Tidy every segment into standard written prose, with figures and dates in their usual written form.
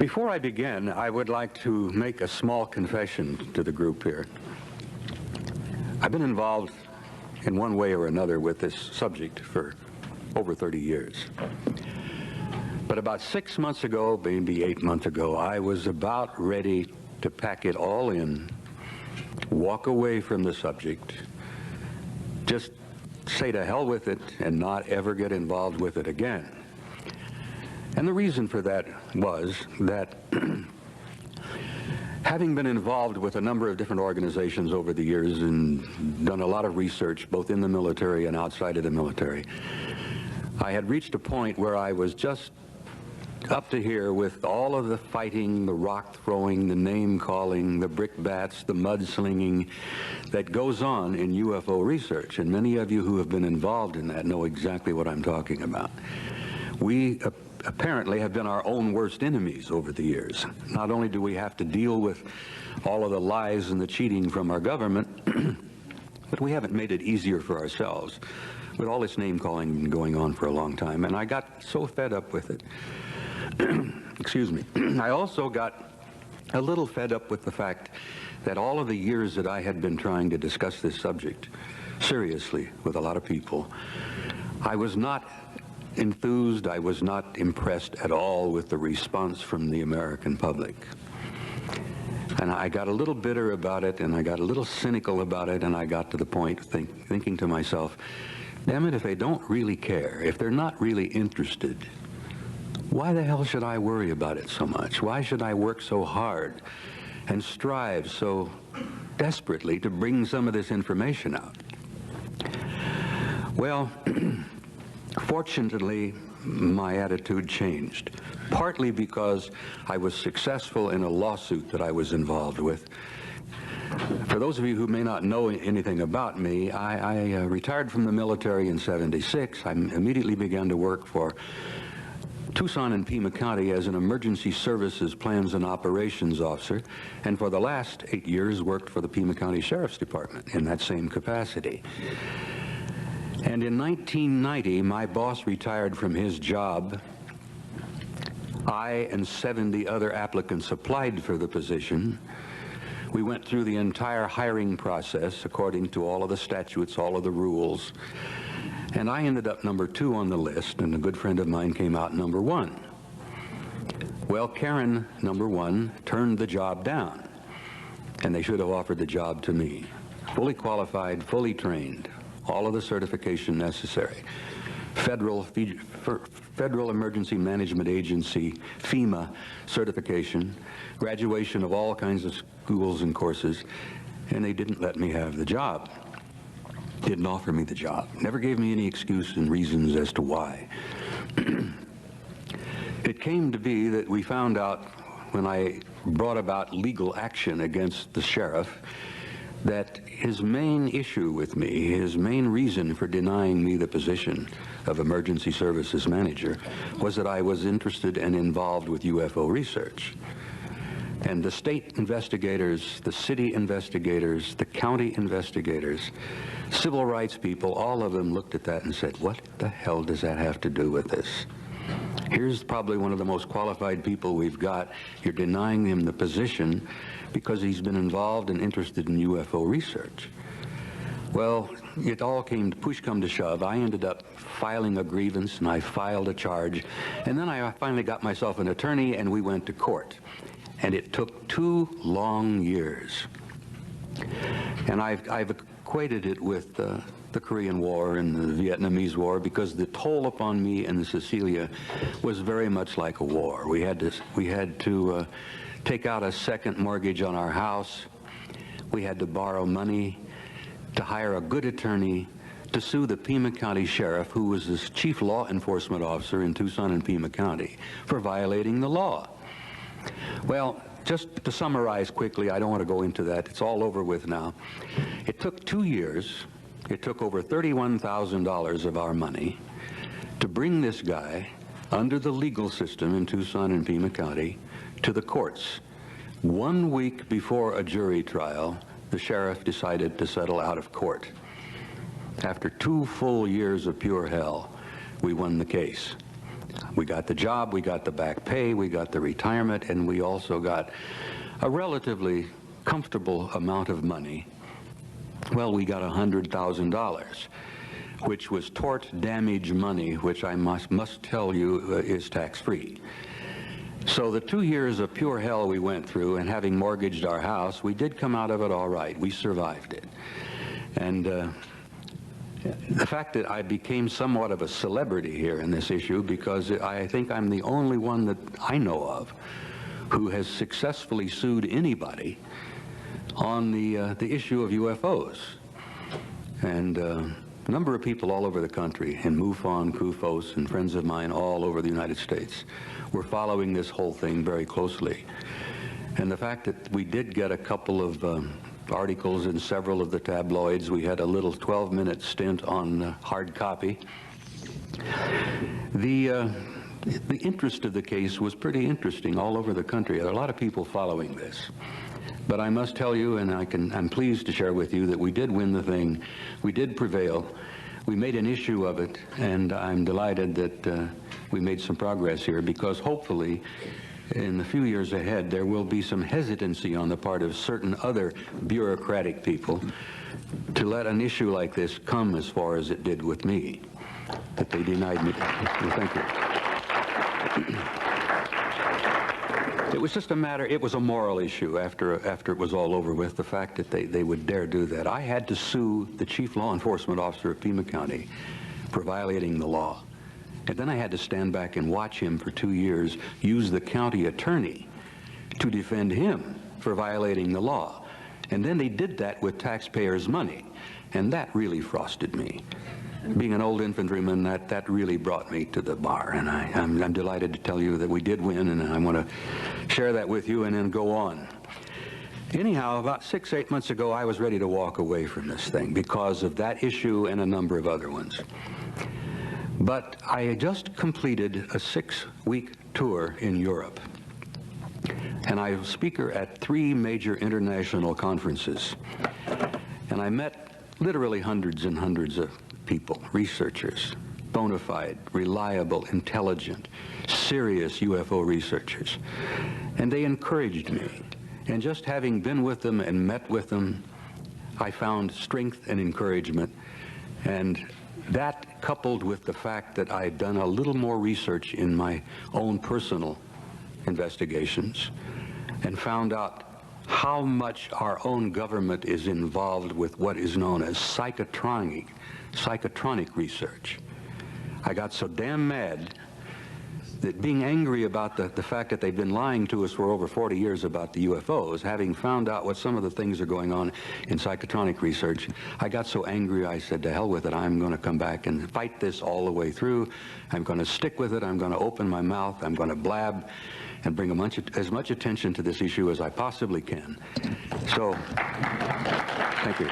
Before I begin, I would like to make a small confession to the group here. I've been involved in one way or another with this subject for over 30 years. But about 6 months ago, maybe 8 months ago, I was about ready to pack it all in, walk away from the subject, just say to hell with it and not ever get involved with it again. And the reason for that was that having been involved with a number of different organizations over the years and done a lot of research both in the military and outside of the military, I had reached a point where I was just up to here with all of the fighting, the rock throwing, the name calling, the brickbats, the mudslinging that goes on in UFO research. And many of you who have been involved in that know exactly what I'm talking about. We apparently have been our own worst enemies over the years. Not only do we have to deal with all of the lies and the cheating from our government, but we haven't made it easier for ourselves with all this name calling going on for a long time. And I got so fed up with it. Excuse me. I also got a little fed up with the fact that all of the years that I had been trying to discuss this subject seriously with a lot of people, I was not enthused, I was not impressed at all with the response from the American public. And I got a little bitter about it, and I got a little cynical about it, and I got to the point thinking to myself, damn it, if they don't really care, if they're not really interested, why the hell should I worry about it so much? Why should I work so hard and strive so desperately to bring some of this information out? Well, fortunately, my attitude changed, partly because I was successful in a lawsuit that I was involved with. For those of you who may not know anything about me, I retired from the military in '76. I immediately began to work for Tucson and Pima County as an emergency services plans and operations officer, and for the last 8 years worked for the Pima County Sheriff's Department in that same capacity. And in 1990, my boss retired from his job. I and 70 other applicants applied for the position. We went through the entire hiring process according to all of the statutes, all of the rules. And I ended up number 2 on the list, and a good friend of mine came out number 1. Well, Karen, number 1, turned the job down, and they should have offered the job to me. Fully qualified, fully trained, all of the certification necessary. Federal Emergency Management Agency, FEMA certification, graduation of all kinds of schools and courses, and they didn't let me have the job. Didn't offer me the job. Never gave me any excuse and reasons as to why. It came to be that we found out when I brought about legal action against the sheriff that his main issue with me, his main reason for denying me the position of emergency services manager was that I was interested and involved with UFO research. And the state investigators, the city investigators, the county investigators, civil rights people, all of them looked at that and said, what the hell does that have to do with this? Here's probably one of the most qualified people we've got. You're denying him the position because he's been involved and interested in UFO research. Well, it all came to push come to shove. I ended up filing a grievance, and I filed a charge. And then I finally got myself an attorney, and we went to court. And it took 2 long years. And I've equated it with the Korean War and the Vietnamese War because the toll upon me and the Cecilia was very much like a war. We had to take out a second mortgage on our house. We had to borrow money to hire a good attorney to sue the Pima County Sheriff, who was the chief law enforcement officer in Tucson and Pima County, for violating the law. Well, just to summarize quickly, I don't want to go into that. It's all over with now. It took 2 years. It took over $31,000 of our money to bring this guy under the legal system in Tucson and Pima County to the courts. 1 week before a jury trial, the sheriff decided to settle out of court. After 2 full years of pure hell, we won the case. We got the job, we got the back pay, we got the retirement, and we also got a relatively comfortable amount of money. Well, we got $100,000, which was tort damage money, which I must tell you is tax-free. So the 2 years of pure hell we went through, and having mortgaged our house, we did come out of it all right. We survived it. And the fact that I became somewhat of a celebrity here in this issue, because I think I'm the only one that I know of who has successfully sued anybody on the issue of UFOs. And a number of people all over the country, in MUFON, CUFOS, and friends of mine all over the United States, were following this whole thing very closely. And the fact that we did get a couple of articles in several of the tabloids. We had a little 12-minute stint on hard copy. The interest of the case was pretty interesting all over the country. There are a lot of people following this. But I must tell you, and I'm pleased to share with you, that we did win the thing. We did prevail. We made an issue of it, and I'm delighted that we made some progress here, because hopefully in the few years ahead, there will be some hesitancy on the part of certain other bureaucratic people to let an issue like this come as far as it did with me, that they denied me. Well, thank you. It was just a matter, it was a moral issue after it was all over with, the fact that they would dare do that. I had to sue the chief law enforcement officer of Pima County for violating the law. And then I had to stand back and watch him for 2 years use the county attorney to defend him for violating the law. And then they did that with taxpayers' money. And that really frosted me. Being an old infantryman, that really brought me to the bar. And I'm delighted to tell you that we did win, and I want to share that with you and then go on. Anyhow, about 6, 8 months ago, I was ready to walk away from this thing because of that issue and a number of other ones. But I had just completed a 6-week tour in Europe, and I was a speaker at 3 major international conferences, and I met literally hundreds and hundreds of people, researchers, bona fide, reliable, intelligent, serious UFO researchers, and they encouraged me. And just having been with them and met with them, I found strength and encouragement, and that, coupled with the fact that I'd done a little more research in my own personal investigations and found out how much our own government is involved with what is known as psychotronic research. I got so damn mad that, being angry about the fact that they've been lying to us for over 40 years about the UFOs, having found out what some of the things are going on in psychotronic research, I got so angry I said, to hell with it, I'm going to come back and fight this all the way through. I'm going to stick with it. I'm going to open my mouth. I'm going to blab and bring as much attention to this issue as I possibly can. So, thank you.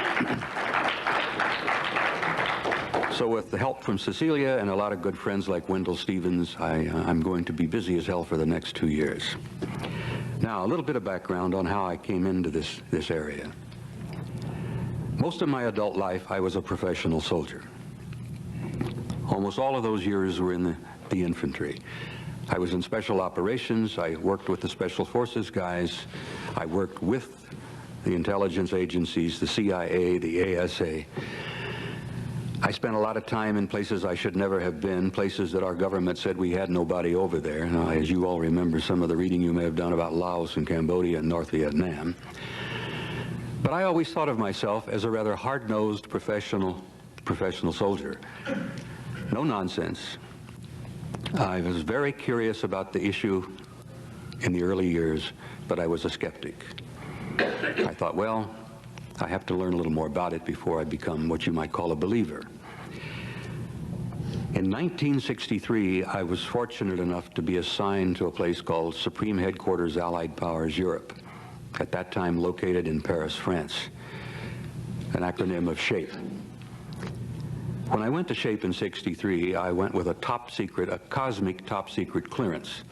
So with the help from Cecilia and a lot of good friends like Wendell Stevens, I'm going to be busy as hell for the next 2 years. Now, a little bit of background on how I came into this area. Most of my adult life, I was a professional soldier. Almost all of those years were in the infantry. I was in special operations. I worked with the Special Forces guys. I worked with the intelligence agencies, the CIA, the ASA. I spent a lot of time in places I should never have been, places that our government said we had nobody over there. Now, as you all remember some of the reading you may have done about Laos and Cambodia and North Vietnam. But I always thought of myself as a rather hard-nosed professional soldier. No nonsense. I was very curious about the issue in the early years, but I was a skeptic. I thought, well, I have to learn a little more about it before I become what you might call a believer. In 1963, I was fortunate enough to be assigned to a place called Supreme Headquarters Allied Powers Europe, at that time located in Paris, France, an acronym of SHAPE. When I went to SHAPE in '63, I went with a cosmic top secret clearance.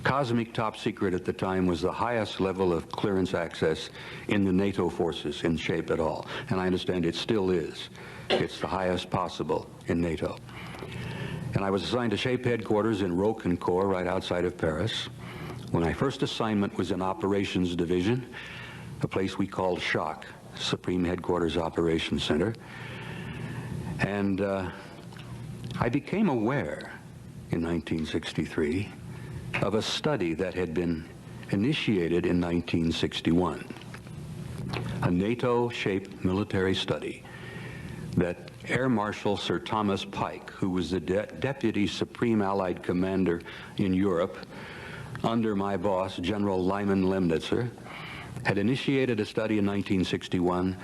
Cosmic top secret at the time was the highest level of clearance access in the NATO forces in SHAPE at all. And I understand it still is. It's the highest possible in NATO. And I was assigned to Shape headquarters in Roquencourt, right outside of Paris. When my first assignment was in Operations Division, a place we called SHOC, Supreme Headquarters Operations Center. And I became aware in 1963 of a study that had been initiated in 1961, a NATO-shaped military study that Air Marshal Sir Thomas Pike, who was the Deputy Supreme Allied Commander in Europe under my boss, General Lyman Lemnitzer, had initiated a study in 1961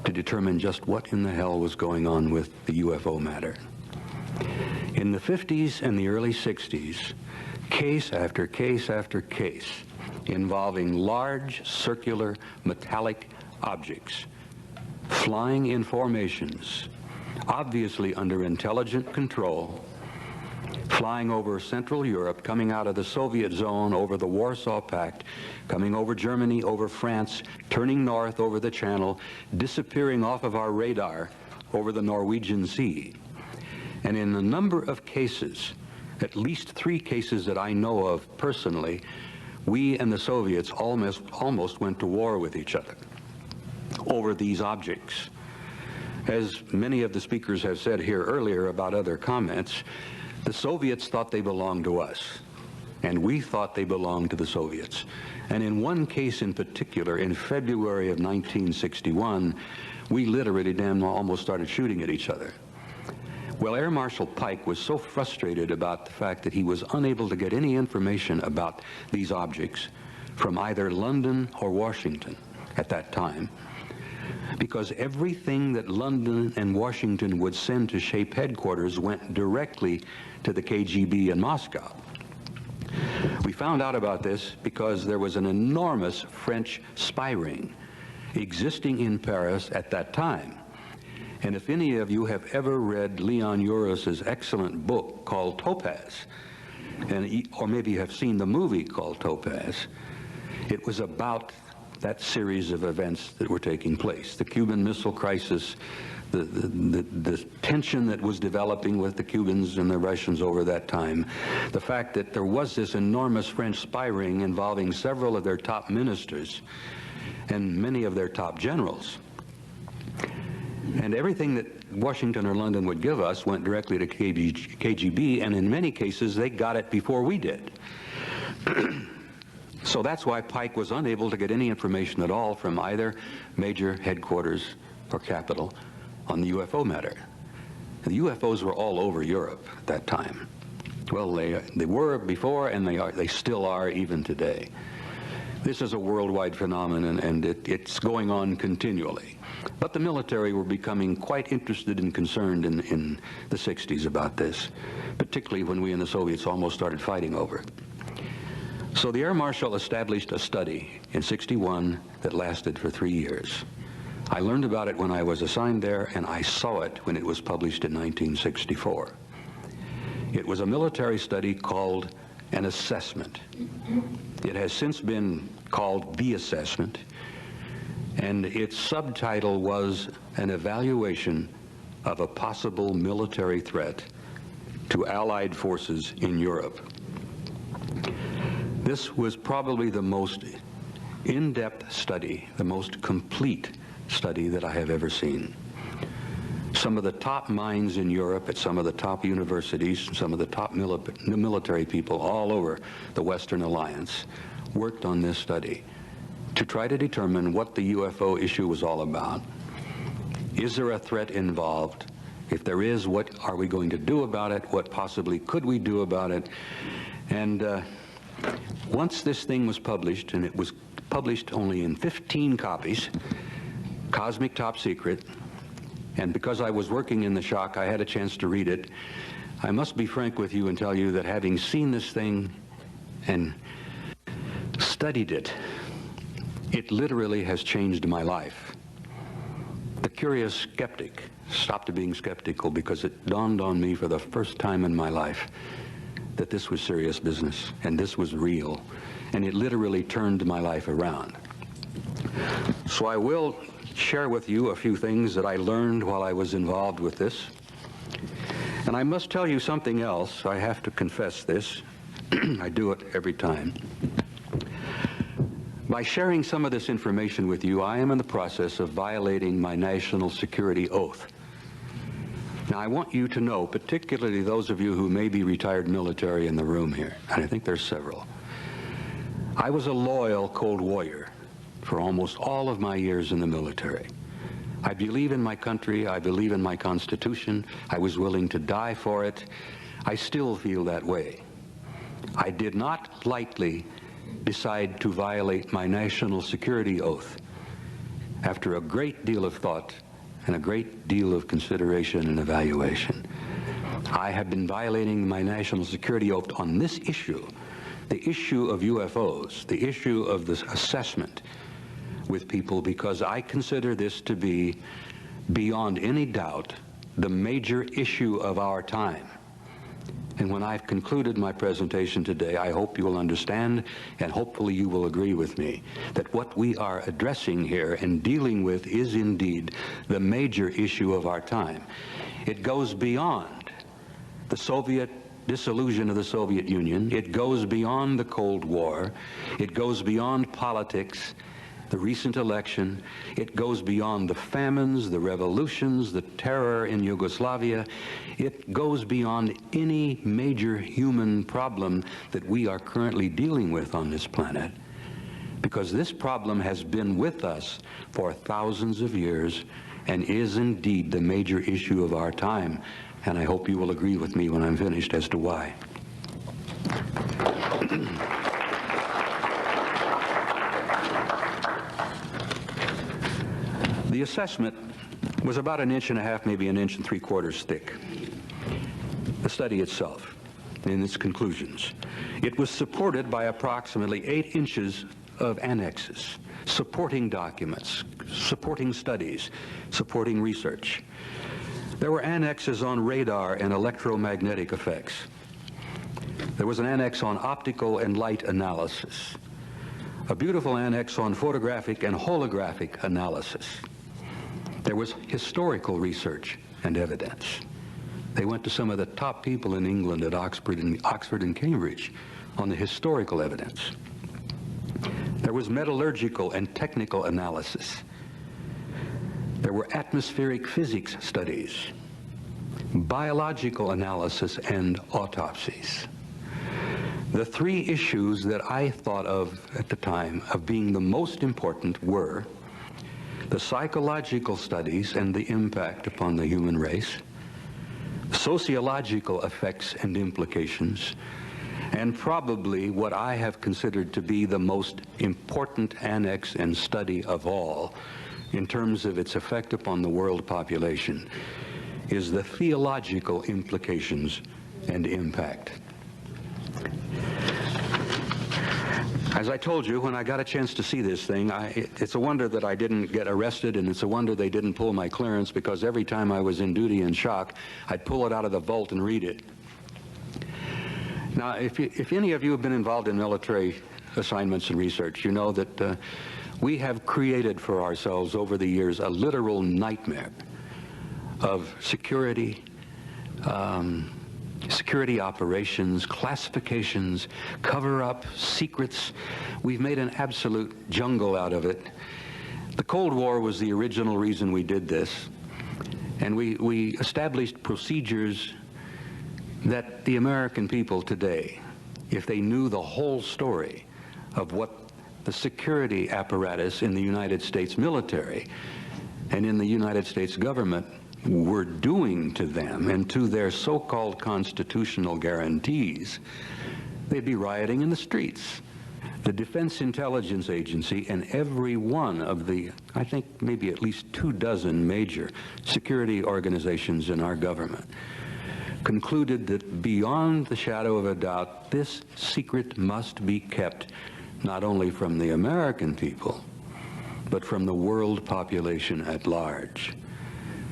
to determine just what in the hell was going on with the UFO matter. In the 50s and the early 60s, case after case after case involving large circular metallic objects flying in formations, obviously under intelligent control, flying over Central Europe, coming out of the Soviet zone, over the Warsaw Pact, coming over Germany, over France, turning north over the Channel, disappearing off of our radar over the Norwegian Sea. And in a number of cases, at least 3 cases that I know of personally, we and the Soviets almost went to war with each other over these objects. As many of the speakers have said here earlier about other comments, the Soviets thought they belonged to us, and we thought they belonged to the Soviets. And in one case in particular, in February of 1961, we literally almost started shooting at each other. Well, Air Marshal Pike was so frustrated about the fact that he was unable to get any information about these objects from either London or Washington at that time, because everything that London and Washington would send to Shape headquarters went directly to the KGB in Moscow. We found out about this because there was an enormous French spy ring existing in Paris at that time. And if any of you have ever read Leon Uris's excellent book called Topaz, or maybe you have seen the movie called Topaz, it was about that series of events that were taking place. The Cuban Missile Crisis, the tension that was developing with the Cubans and the Russians over that time, the fact that there was this enormous French spy ring involving several of their top ministers and many of their top generals. And everything that Washington or London would give us went directly to KGB, and in many cases they got it before we did. So that's why Pike was unable to get any information at all from either major headquarters or capital on the UFO matter. The UFOs were all over Europe at that time. Well, they were before, and they still are even today. This is a worldwide phenomenon, and it's going on continually. But the military were becoming quite interested and concerned in the 60s about this, particularly when we and the Soviets almost started fighting over it. So the Air Marshal established a study in '61 that lasted for 3 years. I learned about it when I was assigned there, and I saw it when it was published in 1964. It was a military study called an assessment. It has since been called the assessment, and its subtitle was an evaluation of a possible military threat to Allied forces in Europe. This was probably the most in-depth study, the most complete study that I have ever seen. Some of the top minds in Europe at some of the top universities, some of the top military people all over the Western Alliance worked on this study to try to determine what the UFO issue was all about. Is there a threat involved? If there is, what are we going to do about it? What possibly could we do about it? And once this thing was published, and it was published only in 15 copies, cosmic top secret, and because I was working in the SHOC, I had a chance to read it. I must be frank with you and tell you that having seen this thing and studied it, it literally has changed my life. The curious skeptic stopped being skeptical because it dawned on me for the first time in my life that this was serious business and this was real, and it literally turned my life around. So I will share with you a few things that I learned while I was involved with this. And I must tell you something else. I have to confess this. I do it every time. By sharing some of this information with you, I am in the process of violating my national security oath. Now, I want you to know, particularly those of you who may be retired military in the room here, and I think there's several, I was a loyal Cold Warrior for almost all of my years in the military. I believe in my country. I believe in my Constitution. I was willing to die for it. I still feel that way. I did not lightly decide to violate my national security oath after a great deal of thought and a great deal of consideration and evaluation. I have been violating my national security oath on this issue, the issue of UFOs, the issue of this assessment with people, because I consider this to be, beyond any doubt, the major issue of our time. And when I've concluded my presentation today, I hope you will understand, and hopefully you will agree with me, that what we are addressing here and dealing with is indeed the major issue of our time. It goes beyond the Soviet dissolution of the Soviet Union. It goes beyond the Cold War. It goes beyond politics, the recent election. It goes beyond the famines, the revolutions, the terror in Yugoslavia. It goes beyond any major human problem that we are currently dealing with on this planet, because this problem has been with us for thousands of years and is indeed the major issue of our time. And I hope you will agree with me when I'm finished as to why. The assessment was about 1.5 inches, maybe 1.75 inches thick. The study itself, in its conclusions. It was supported by approximately 8 inches of annexes, supporting documents, supporting studies, supporting research. There were annexes on radar and electromagnetic effects. There was an annex on optical and light analysis, a beautiful annex on photographic and holographic analysis. There was historical research and evidence. They went to some of the top people in England at Oxford and Cambridge on the historical evidence. There was metallurgical and technical analysis. There were atmospheric physics studies, biological analysis, and autopsies. The 3 issues that I thought of at the time of being the most important were the psychological studies and the impact upon the human race, sociological effects and implications, and probably what I have considered to be the most important annex and study of all in terms of its effect upon the world population is the theological implications and impact. As I told you, when I got a chance to see this thing, it's a wonder that I didn't get arrested, and it's a wonder they didn't pull my clearance, because every time I was in duty in shock, I'd pull it out of the vault and read it. Now, if any of you have been involved in military assignments and research, you know that we have created for ourselves over the years a literal nightmare of security, security operations, classifications, cover-up, secrets. We've made an absolute jungle out of it. The Cold War was the original reason we did this, and we established procedures that the American people today, if they knew the whole story of what the security apparatus in the United States military and in the United States government were doing to them and to their so-called constitutional guarantees, they'd be rioting in the streets. The Defense Intelligence Agency and every one of the, I think maybe at least 24 major security organizations in our government concluded that beyond the shadow of a doubt, this secret must be kept not only from the American people, but from the world population at large.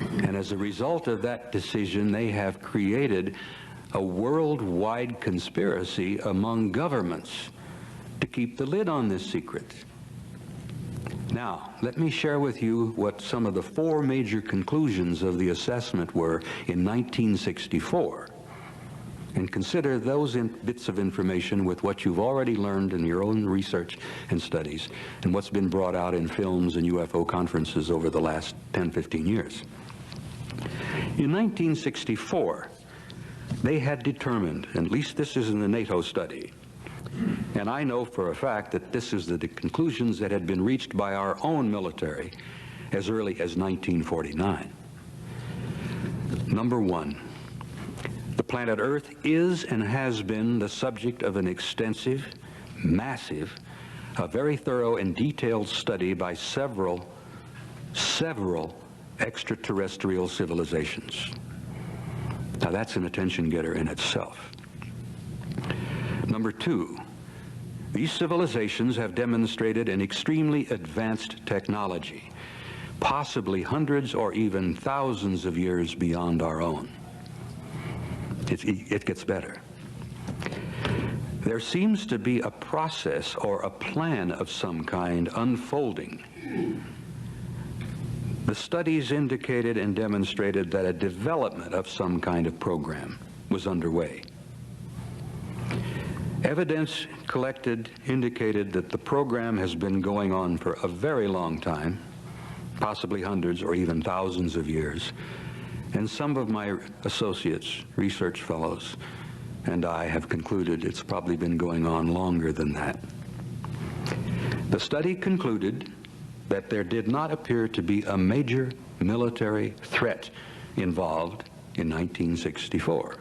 And as a result of that decision, they have created a worldwide conspiracy among governments to keep the lid on this secret. Now, let me share with you what some of the 4 major conclusions of the assessment were in 1964, and consider those bits of information with what you've already learned in your own research and studies, and what's been brought out in films and UFO conferences over the last 10, 15 years. In 1964, they had determined, at least this is in the NATO study, and I know for a fact that this is the conclusions that had been reached by our own military as early as 1949. Number 1, the planet Earth is and has been the subject of an extensive, massive, a very thorough and detailed study by several extraterrestrial civilizations. Now that's an attention getter in itself. Number 2, these civilizations have demonstrated an extremely advanced technology, possibly hundreds or even thousands of years beyond our own. It gets better. There seems to be a process or a plan of some kind unfolding. The studies indicated and demonstrated that a development of some kind of program was underway. Evidence collected indicated that the program has been going on for a very long time, possibly hundreds or even thousands of years, and some of my associates, research fellows, and I have concluded it's probably been going on longer than that. The study concluded that there did not appear to be a major military threat involved in 1964.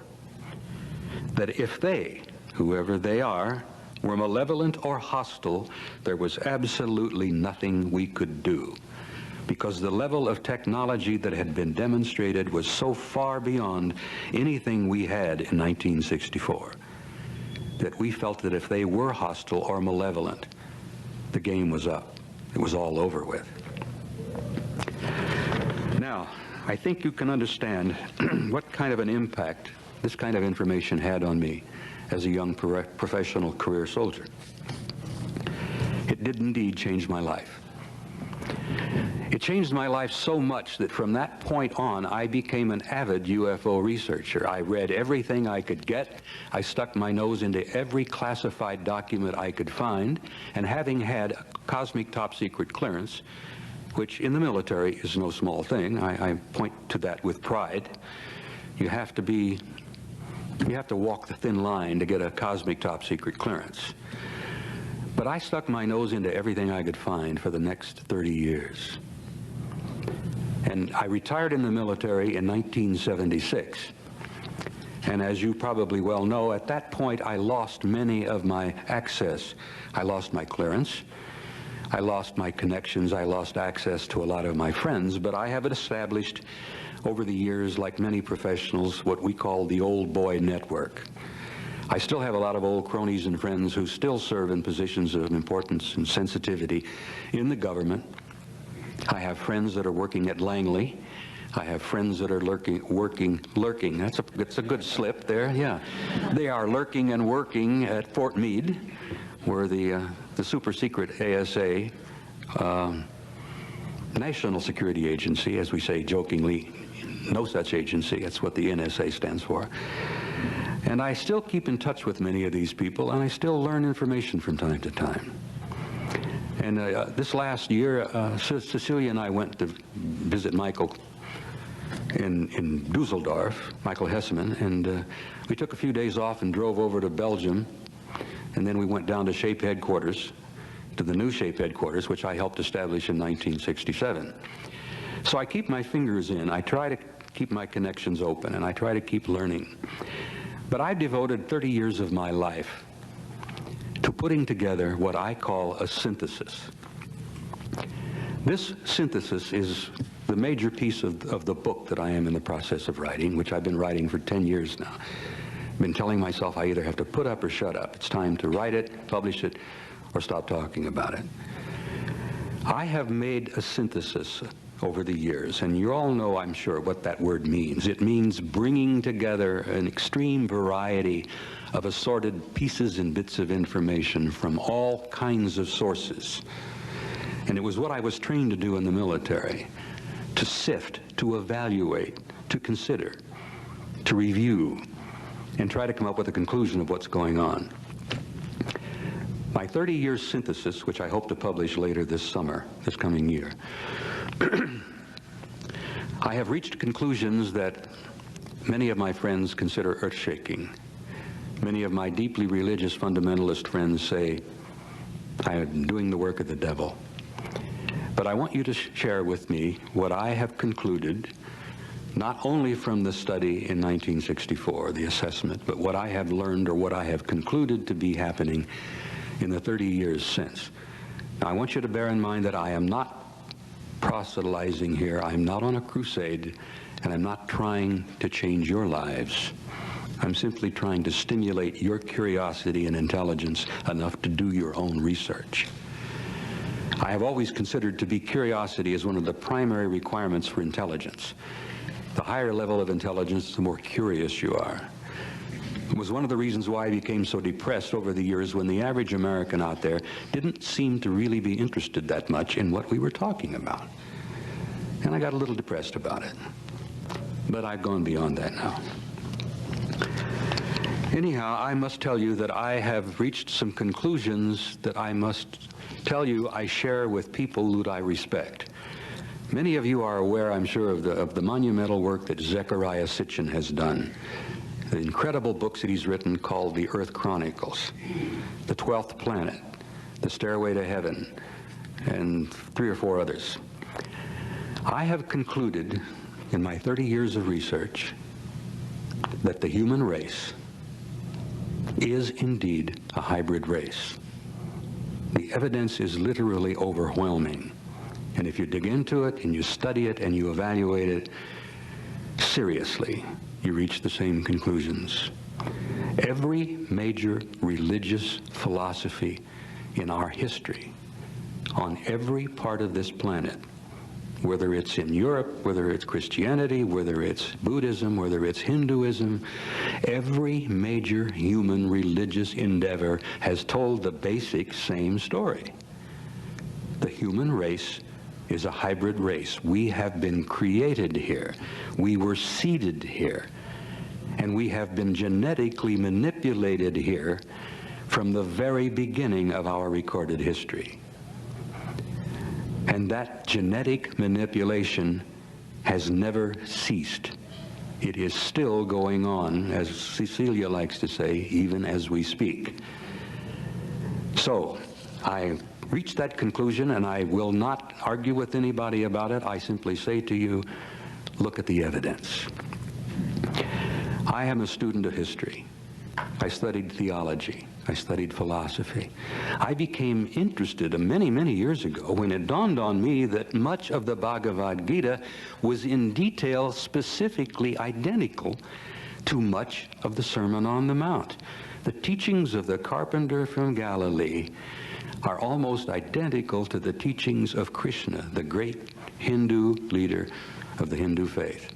That if they, whoever they are, were malevolent or hostile, there was absolutely nothing we could do, because the level of technology that had been demonstrated was so far beyond anything we had in 1964 that we felt that if they were hostile or malevolent, the game was up. It was all over with. Now, I think you can understand what kind of an impact this kind of information had on me as a young professional career soldier. It did indeed change my life. It changed my life so much that from that point on, I became an avid UFO researcher. I read everything I could get. I stuck my nose into every classified document I could find, and having had a cosmic top secret clearance, which in the military is no small thing, I point to that with pride. You have to walk the thin line to get a cosmic top secret clearance. But I stuck my nose into everything I could find for the next 30 years. And I retired in the military in 1976. And as you probably well know, at that point I lost many of my access. I lost my clearance. I lost my connections. I lost access to a lot of my friends. But I have established over the years, like many professionals, what we call the old boy network. I still have a lot of old cronies and friends who still serve in positions of importance and sensitivity in the government. I have friends that are working at Langley. I have friends that are lurking. That's a good slip there, yeah. They are lurking and working at Fort Meade, where the super secret ASA, National Security Agency, as we say jokingly, no such agency, that's what the NSA stands for. And I still keep in touch with many of these people, and I still learn information from time to time. And this last year, Cecilia and I went to visit Michael in Dusseldorf, Michael Hesseman, and we took a few days off and drove over to Belgium, and then we went down to SHAPE headquarters, to the new SHAPE headquarters, which I helped establish in 1967. So I keep my fingers in, I try to keep my connections open, and I try to keep learning. But I've devoted 30 years of my life to putting together what I call a synthesis. This synthesis is the major piece of the book that I am in the process of writing, which I've been writing for 10 years now. I've been telling myself I either have to put up or shut up. It's time to write it, publish it, or stop talking about it. I have made a synthesis over the years, and you all know, I'm sure, what that word means. It means bringing together an extreme variety of assorted pieces and bits of information from all kinds of sources. And it was what I was trained to do in the military, to sift, to evaluate, to consider, to review, and try to come up with a conclusion of what's going on. My 30-year synthesis, which I hope to publish later this summer, this coming year, I have reached conclusions that many of my friends consider earth-shaking. Many of my deeply religious fundamentalist friends say I am doing the work of the devil. But I want you to share with me what I have concluded, not only from the study in 1964, the assessment, but what I have learned or what I have concluded to be happening in the 30 years since. Now, I want you to bear in mind that I am not proselytizing here. I'm not on a crusade, and I'm not trying to change your lives. I'm simply trying to stimulate your curiosity and intelligence enough to do your own research. I have always considered to be curiosity as one of the primary requirements for intelligence. The higher level of intelligence, the more curious you are. It was one of the reasons why I became so depressed over the years when the average American out there didn't seem to really be interested that much in what we were talking about. And I got a little depressed about it. But I've gone beyond that now. Anyhow, I must tell you that I have reached some conclusions that I must tell you I share with people that I respect. Many of you are aware, I'm sure, of the monumental work that Zecharia Sitchin has done. The incredible books that he's written called The Earth Chronicles, The 12th Planet, The Stairway to Heaven, and 3 or 4 others. I have concluded in my 30 years of research that the human race is indeed a hybrid race. The evidence is literally overwhelming. And if you dig into it and you study it and you evaluate it seriously, you reach the same conclusions. Every major religious philosophy in our history, on every part of this planet, whether it's in Europe, whether it's Christianity, whether it's Buddhism, whether it's Hinduism, every major human religious endeavor has told the basic same story. The human race is a hybrid race. We have been created here. We were seeded here. And we have been genetically manipulated here from the very beginning of our recorded history. And that genetic manipulation has never ceased. It is still going on, as Cecilia likes to say, even as we speak. So, I reached that conclusion, and I will not argue with anybody about it. I simply say to you, look at the evidence. I am a student of history. I studied theology. I studied philosophy. I became interested many, many years ago when it dawned on me that much of the Bhagavad Gita was in detail specifically identical to much of the Sermon on the Mount. The teachings of the carpenter from Galilee are almost identical to the teachings of Krishna, the great Hindu leader of the Hindu faith.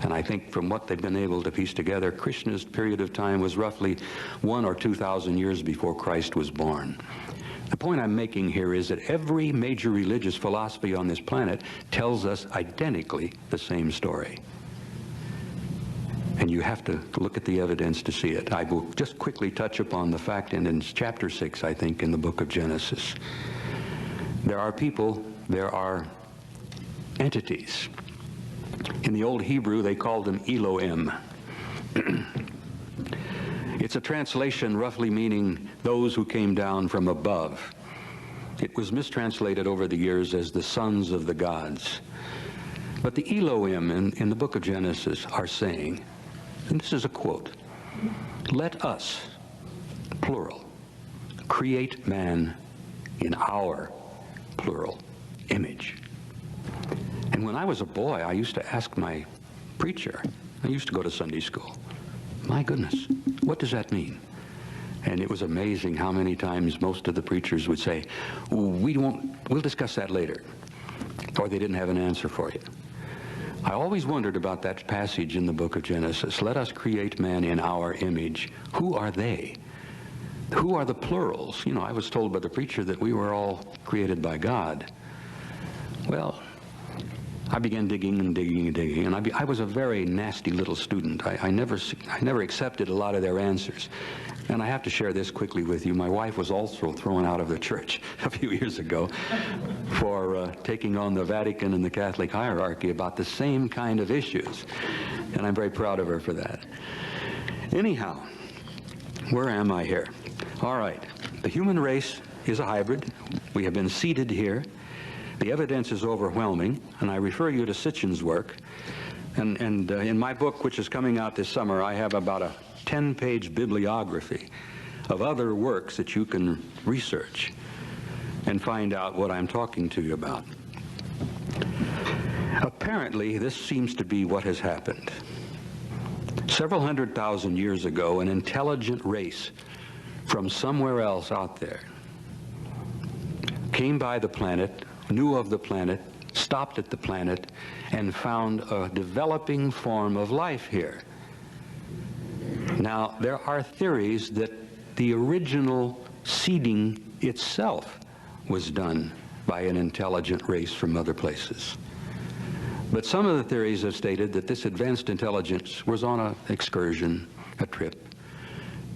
And I think from what they've been able to piece together, Krishna's period of time was roughly 1,000 or 2,000 years before Christ was born. The point I'm making here is that every major religious philosophy on this planet tells us identically the same story. And you have to look at the evidence to see it. I will just quickly touch upon the fact, and in chapter 6, I think, in the book of Genesis, there are people, there are entities. In the old Hebrew, they called them Elohim. It's a translation roughly meaning those who came down from above. It was mistranslated over the years as the sons of the gods. But the Elohim in the book of Genesis are saying, and this is a quote, "Let us, plural, create man in our, plural, image." And when I was a boy, I used to ask my preacher, I used to go to Sunday school, my goodness, what does that mean? And it was amazing how many times most of the preachers would say, we'll discuss that later. Or they didn't have an answer for you. I always wondered about that passage in the book of Genesis. Let us create man in our image. Who are they? Who are the plurals? You know, I was told by the preacher that we were all created by God. Well, I began digging and digging and digging, and I was a very nasty little student. I never accepted a lot of their answers. And I have to share this quickly with you. My wife was also thrown out of the church a few years ago for taking on the Vatican and the Catholic hierarchy about the same kind of issues. And I'm very proud of her for that. Anyhow, where am I here? All right. The human race is a hybrid. We have been seeded here. The evidence is overwhelming, and I refer you to Sitchin's work. And in my book, which is coming out this summer, I have about a 10-page bibliography of other works that you can research and find out what I'm talking to you about. Apparently, this seems to be what has happened. Several 100,000 years ago, an intelligent race from somewhere else out there came by the planet, knew of the planet, stopped at the planet, and found a developing form of life here. Now, there are theories that the original seeding itself was done by an intelligent race from other places. But some of the theories have stated that this advanced intelligence was on an excursion, a trip,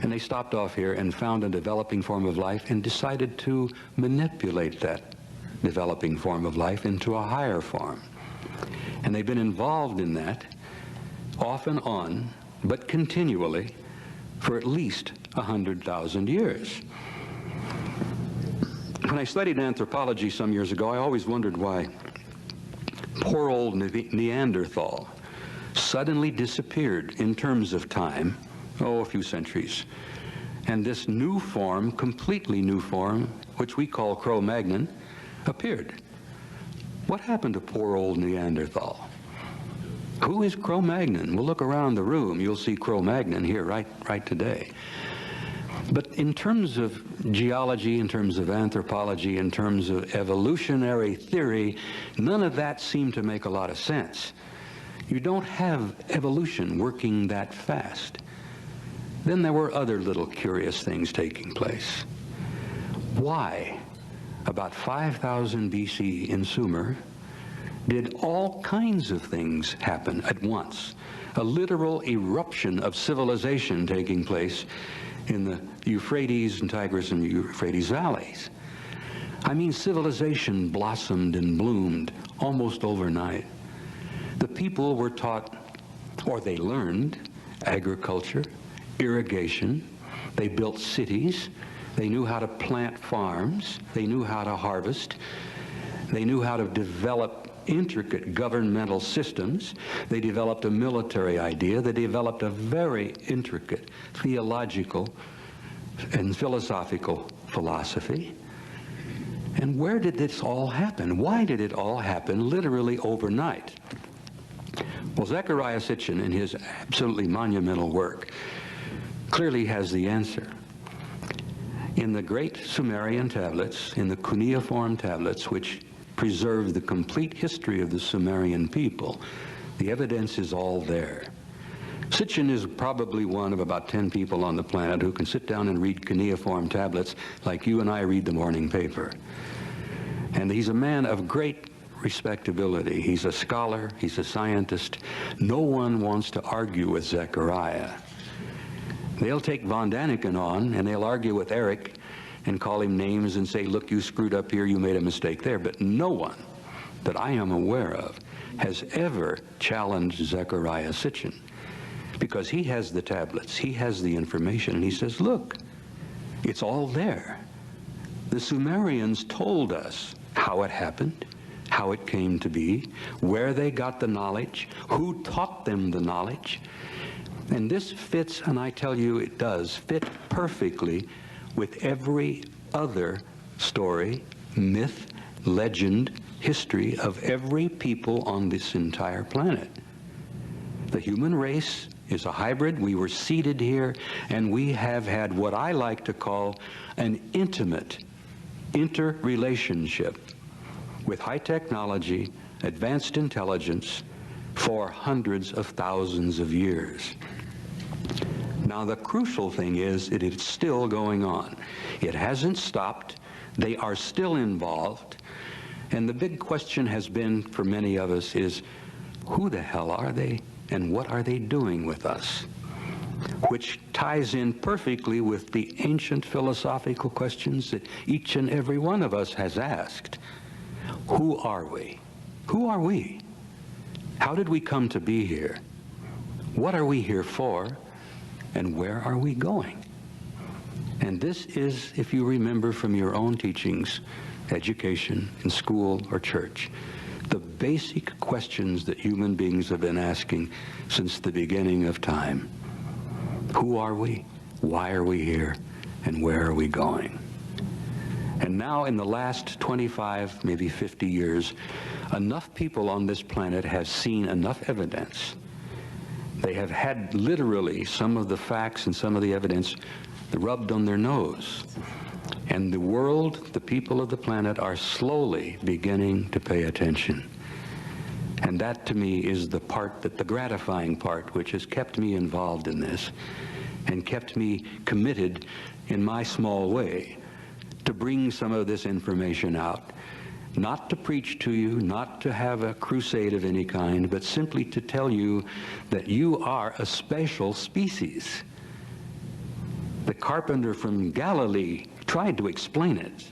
and they stopped off here and found a developing form of life and decided to manipulate that developing form of life into a higher form. And they've been involved in that off and on, but continually, for at least 100,000 years. When I studied anthropology some years ago, I always wondered why poor old Neanderthal suddenly disappeared in terms of time, a few centuries. And this new form, completely new form, which we call Cro-Magnon, appeared. What happened to poor old Neanderthal? Who is Cro-Magnon? Well, look around the room. You'll see Cro-Magnon here right today. But in terms of geology, in terms of anthropology, in terms of evolutionary theory, none of that seemed to make a lot of sense. You don't have evolution working that fast. Then there were other little curious things taking place. Why, about 5,000 BC in Sumer, did all kinds of things happen at once? A literal eruption of civilization taking place in the Euphrates and Tigris and Euphrates valleys. I mean, civilization blossomed and bloomed almost overnight. The people were taught, or they learned, agriculture, irrigation. They built cities. They knew how to plant farms. They knew how to harvest. They knew how to develop intricate governmental systems. They developed a military idea. They developed a very intricate theological and philosophical philosophy. And where did this all happen? Why did it all happen literally overnight? Well, Zecharia Sitchin, in his absolutely monumental work, clearly has the answer. In the great Sumerian tablets, in the cuneiform tablets, which preserve the complete history of the Sumerian people, the evidence is all there. Sitchin is probably one of about 10 people on the planet who can sit down and read cuneiform tablets like you and I read the morning paper. And he's a man of great respectability. He's a scholar, he's a scientist. No one wants to argue with Zecharia. They'll take von Daniken on and they'll argue with Eric and call him names and say, look, you screwed up here, you made a mistake there. But no one that I am aware of has ever challenged Zecharia Sitchin, because he has the tablets, he has the information, and he says, look, it's all there. The Sumerians told us how it happened, how it came to be, where they got the knowledge, who taught them the knowledge. And this fits, and I tell you it does, fit perfectly with every other story, myth, legend, history of every people on this entire planet. The human race is a hybrid. We were seeded here, and we have had what I like to call an intimate interrelationship with high technology, advanced intelligence for hundreds of thousands of years. Now, the crucial thing is that it's still going on. It hasn't stopped. They are still involved. And the big question has been for many of us is, who the hell are they and what are they doing with us? Which ties in perfectly with the ancient philosophical questions that each and every one of us has asked. Who are we? Who are we? How did we come to be here? What are we here for? And where are we going? And this is, if you remember from your own teachings, education, in school or church, the basic questions that human beings have been asking since the beginning of time. Who are we? Why are we here? And where are we going? And now in the last 25, maybe 50 years, enough people on this planet have seen enough evidence. They have had literally some of the facts and some of the evidence rubbed on their nose. And the world, the people of the planet, are slowly beginning to pay attention. And that to me is the part, the gratifying part, which has kept me involved in this and kept me committed in my small way to bring some of this information out. Not to preach to you, not to have a crusade of any kind, but simply to tell you that you are a special species. The carpenter from Galilee tried to explain it.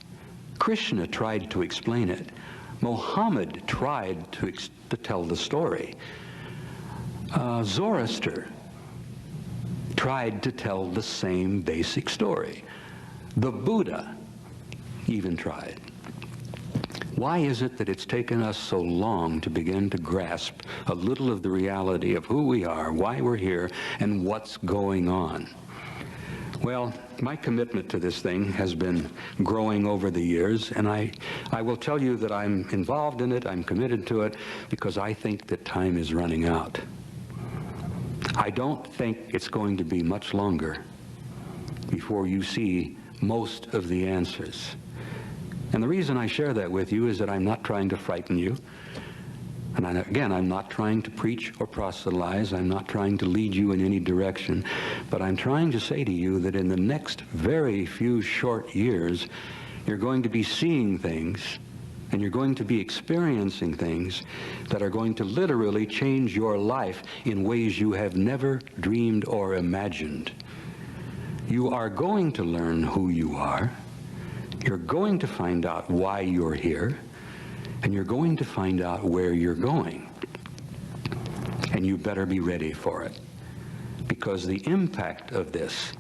Krishna tried to explain it. Mohammed tried to tell the story. Zoroaster tried to tell the same basic story. The Buddha even tried. Why is it that it's taken us so long to begin to grasp a little of the reality of who we are, why we're here, and what's going on? Well, my commitment to this thing has been growing over the years, and I will tell you that I'm involved in it, I'm committed to it, because I think that time is running out. I don't think it's going to be much longer before you see most of the answers. And the reason I share that with you is that I'm not trying to frighten you. And again, I'm not trying to preach or proselytize. I'm not trying to lead you in any direction. But I'm trying to say to you that in the next very few short years, you're going to be seeing things and you're going to be experiencing things that are going to literally change your life in ways you have never dreamed or imagined. You are going to learn who you are. You're going to find out why you're here. And you're going to find out where you're going. And you better be ready for it. Because the impact of this,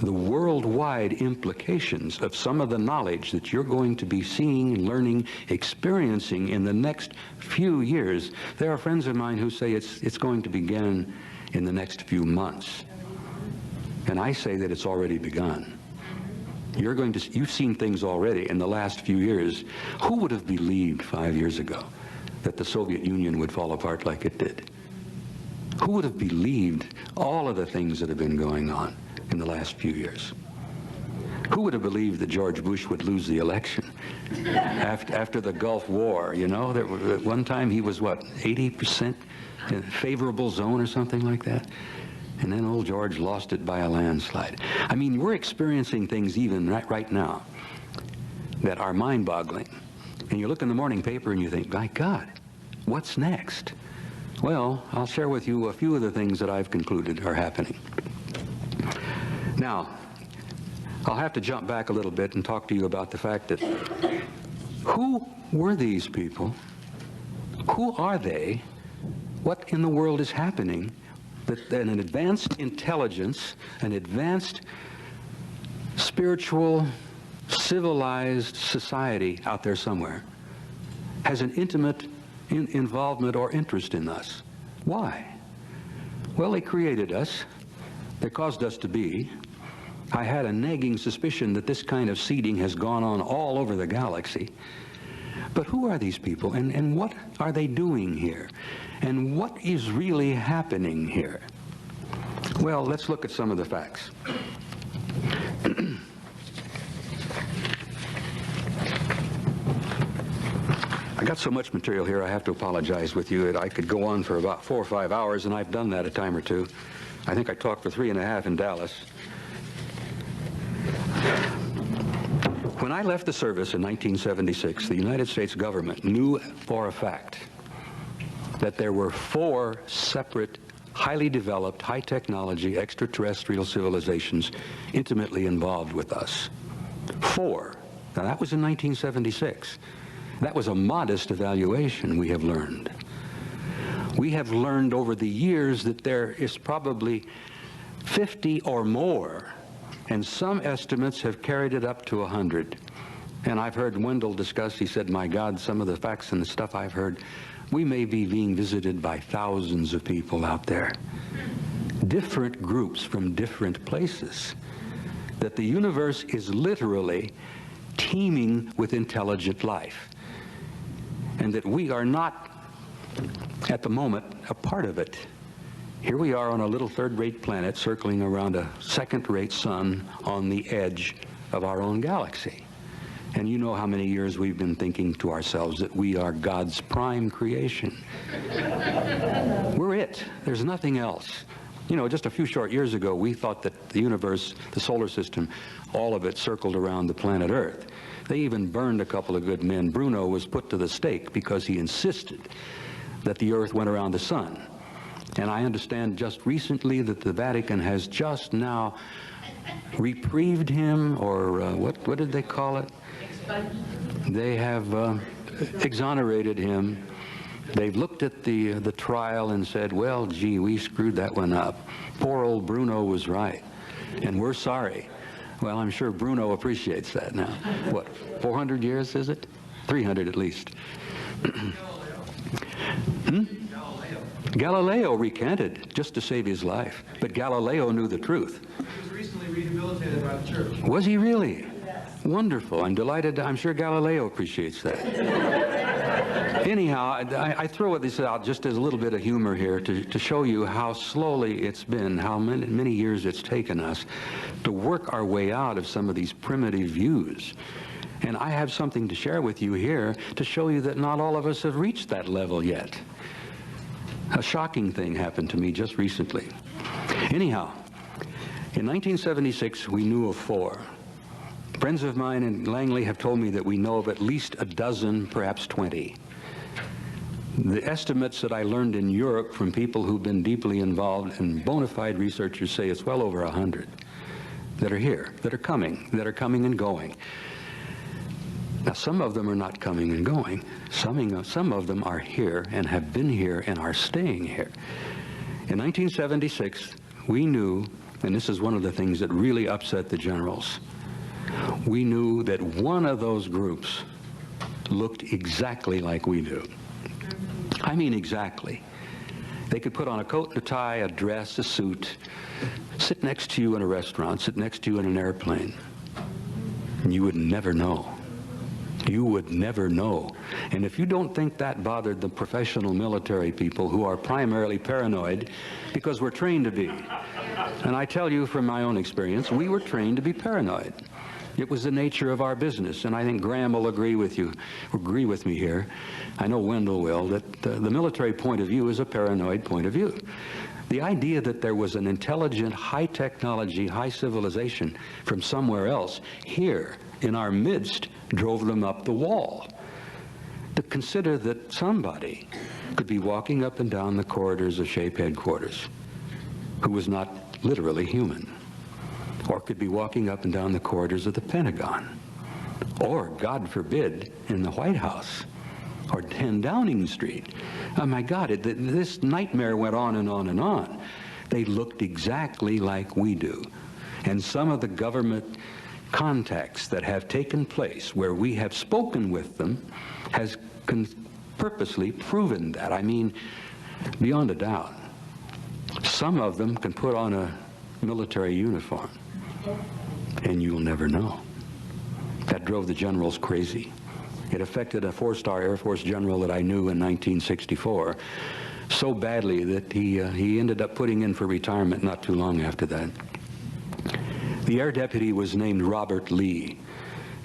the worldwide implications of some of the knowledge that you're going to be seeing, learning, experiencing in the next few years, there are friends of mine who say it's going to begin in the next few months. And I say that it's already begun. You've seen things already in the last few years. Who would have believed 5 years ago that the Soviet Union would fall apart like it did? Who would have believed all of the things that have been going on in the last few years? Who would have believed that George Bush would lose the election after the Gulf War? You know, at one time he was, what, 80% in favorable zone or something like that? And then old George lost it by a landslide. I mean, we're experiencing things even right now that are mind-boggling. And you look in the morning paper and you think, my God, what's next? Well, I'll share with you a few of the things that I've concluded are happening. Now, I'll have to jump back a little bit and talk to you about the fact that who were these people? Who are they? What in the world is happening that an advanced intelligence, an advanced spiritual, civilized society out there somewhere has an intimate involvement or interest in us? Why? Well, they created us. They caused us to be. I had a nagging suspicion that this kind of seeding has gone on all over the galaxy. But who are these people, and what are they doing here? And what is really happening here? Well, let's look at some of the facts. I got so much material here, I have to apologize with you. I could go on for about 4 or 5 hours, and I've done that a time or two. I think I talked for 3.5 in Dallas. When I left the service in 1976, the United States government knew for a fact that there were 4 separate, highly developed, high-technology extraterrestrial civilizations intimately involved with us. 4. Now, that was in 1976. That was a modest evaluation, we have learned. We have learned over the years that there is probably 50 or more, and some estimates have carried it up to 100. And I've heard Wendell discuss, he said, my God, some of the facts and the stuff I've heard, we may be being visited by thousands of people out there. Different groups from different places. That the universe is literally teeming with intelligent life. And that we are not, at the moment, a part of it. Here we are on a little third-rate planet circling around a second-rate sun on the edge of our own galaxy. And you know how many years we've been thinking to ourselves that we are God's prime creation. We're it. There's nothing else. You know, just a few short years ago, we thought that the universe, the solar system, all of it circled around the planet Earth. They even burned a couple of good men. Bruno was put to the stake because he insisted that the Earth went around the sun. And I understand just recently that the Vatican has just now reprieved him, or what did they call it? They have exonerated him. They've looked at the trial and said, well, gee, we screwed that one up. Poor old Bruno was right, and we're sorry. Well, I'm sure Bruno appreciates that now. What, 400 years, is it? 300 at least. Galileo recanted just to save his life, but Galileo knew the truth. He was recently rehabilitated by the church. Was he really? Yes. Wonderful. I'm delighted. I'm sure Galileo appreciates that. Anyhow, I throw this out just as a little bit of humor here to show you how slowly it's been, how many years it's taken us to work our way out of some of these primitive views. And I have something to share with you here to show you that not all of us have reached that level yet. A shocking thing happened to me just recently. Anyhow, in 1976, we knew of 4. Friends of mine in Langley have told me that we know of at least a dozen, perhaps 20. The estimates that I learned in Europe from people who've been deeply involved, and bona fide researchers say it's well over 100 that are here, that are coming and going. Now, some of them are not coming and going. Some of them are here and have been here and are staying here. In 1976, we knew, and this is one of the things that really upset the generals, we knew that one of those groups looked exactly like we do. I mean exactly. They could put on a coat and a tie, a dress, a suit, sit next to you in a restaurant, sit next to you in an airplane, and you would never know. You would never know. And if you don't think that bothered the professional military people who are primarily paranoid, because we're trained to be, and I tell you from my own experience, we were trained to be paranoid. It was the nature of our business, and I think Graham will agree with me here. I know Wendell will, that the military point of view is a paranoid point of view. The idea that there was an intelligent, high technology, high civilization from somewhere else here in our midst drove them up the wall. To consider that somebody could be walking up and down the corridors of SHAPE headquarters who was not literally human, or could be walking up and down the corridors of the Pentagon, or, God forbid, in the White House, or 10 Downing Street. Oh my God, this nightmare went on and on and on. They looked exactly like we do. And some of the government contacts that have taken place where we have spoken with them has purposely proven that. I mean, beyond a doubt. Some of them can put on a military uniform, and you'll never know. That drove the generals crazy. It affected a 4-star Air Force general that I knew in 1964 so badly that he ended up putting in for retirement not too long after that. The air deputy was named Robert Lee.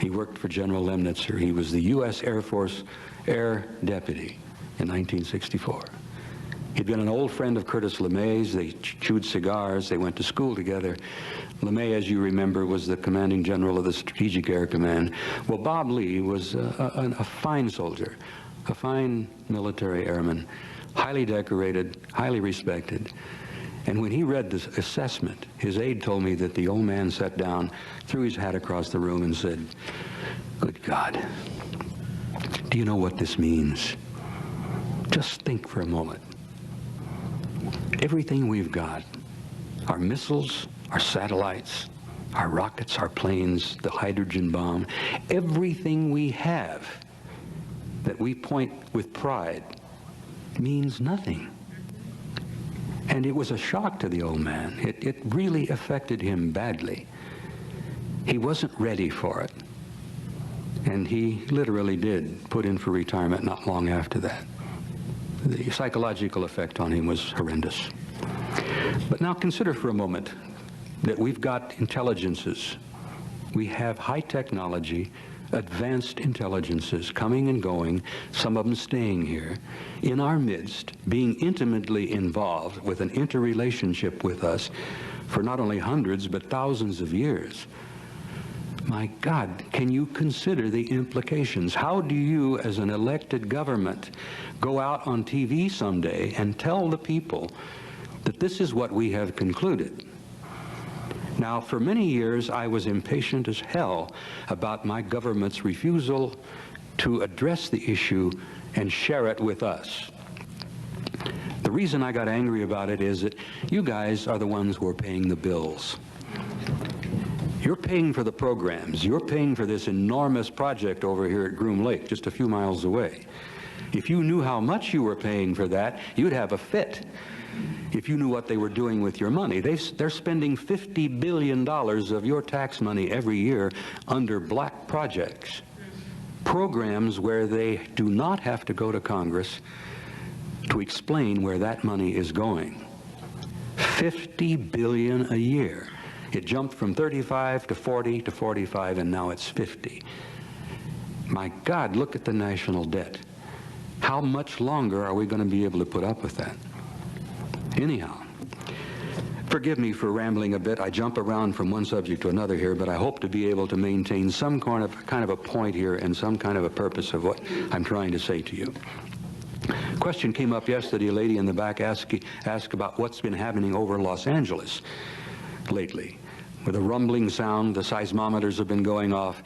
He worked for General Lemnitzer. He was the U.S. Air Force Air Deputy in 1964. He'd been an old friend of Curtis LeMay's. They chewed cigars. They went to school together. LeMay, as you remember, was the commanding general of the Strategic Air Command. Well, Bob Lee was a fine soldier, a fine military airman, highly decorated, highly respected. And when he read this assessment, his aide told me that the old man sat down, threw his hat across the room and said, "Good God, do you know what this means? Just think for a moment. Everything we've got, our missiles, our satellites, our rockets, our planes, the hydrogen bomb, everything we have that we point with pride means nothing." And it was a shock to the old man. It really affected him badly. He wasn't ready for it. And he literally did put in for retirement not long after that. The psychological effect on him was horrendous. But now consider for a moment that we've got intelligences. We have high technology, advanced intelligences coming and going, some of them staying here, in our midst, being intimately involved with an interrelationship with us for not only hundreds but thousands of years. My God, can you consider the implications? How do you, as an elected government, go out on TV someday and tell the people that this is what we have concluded? Now, for many years, I was impatient as hell about my government's refusal to address the issue and share it with us. The reason I got angry about it is that you guys are the ones who are paying the bills. You're paying for the programs. You're paying for this enormous project over here at Groom Lake, just a few miles away. If you knew how much you were paying for that, you'd have a fit. If you knew what they were doing with your money. They're spending $50 billion of your tax money every year under black projects. Programs where they do not have to go to Congress to explain where that money is going. $50 billion a year. It jumped from 35 to 40 to 45, and now it's 50. My God, look at the national debt. How much longer are we going to be able to put up with that? Anyhow, forgive me for rambling a bit. I jump around from one subject to another here, but I hope to be able to maintain some kind of a point here and some kind of a purpose of what I'm trying to say to you. Question came up yesterday. A lady in the back asked about what's been happening over Los Angeles lately. With a rumbling sound, the seismometers have been going off.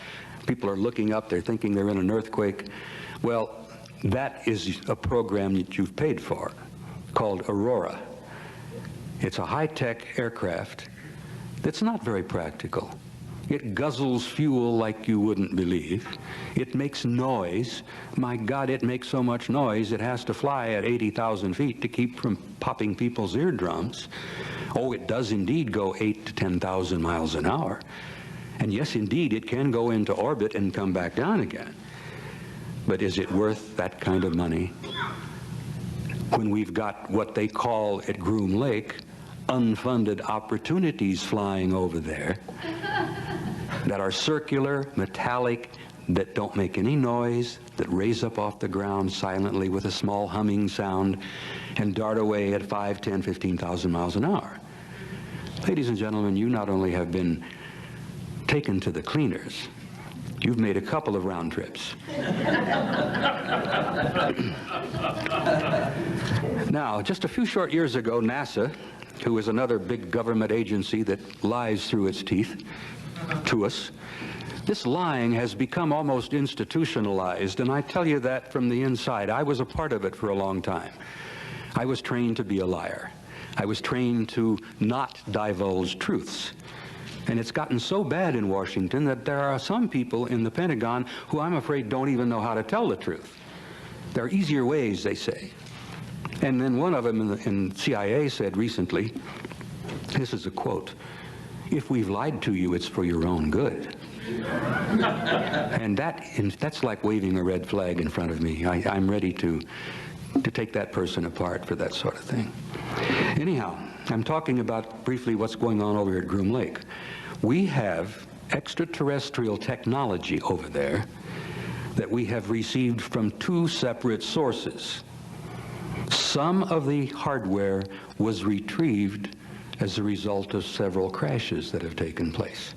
People are looking up. They're thinking they're in an earthquake. Well, that is a program that you've paid for called Aurora. It's a high-tech aircraft that's not very practical. It guzzles fuel like you wouldn't believe. It makes noise. My God, it makes so much noise it has to fly at 80,000 feet to keep from popping people's eardrums. Oh, it does indeed go 8,000 to 10,000 miles an hour. And yes, indeed, it can go into orbit and come back down again. But is it worth that kind of money when we've got what they call at Groom Lake unfunded opportunities flying over there that are circular, metallic, that don't make any noise, that raise up off the ground silently with a small humming sound and dart away at 5, 10, 15,000 miles an hour? Ladies and gentlemen, you not only have been taken to the cleaners, you've made a couple of round trips. Now, just a few short years ago, NASA, who is another big government agency that lies through its teeth to us, this lying has become almost institutionalized, and I tell you that from the inside. I was a part of it for a long time. I was trained to be a liar. I was trained to not divulge truths. And it's gotten so bad in Washington that there are some people in the Pentagon who I'm afraid don't even know how to tell the truth. There are easier ways, they say. And then one of them in CIA said recently, this is a quote, "If we've lied to you, it's for your own good." And that's like waving a red flag in front of me. I'm ready to take that person apart for that sort of thing. Anyhow, I'm talking about briefly what's going on over here at Groom Lake. We have extraterrestrial technology over there that we have received from two separate sources. Some of the hardware was retrieved as a result of several crashes that have taken place.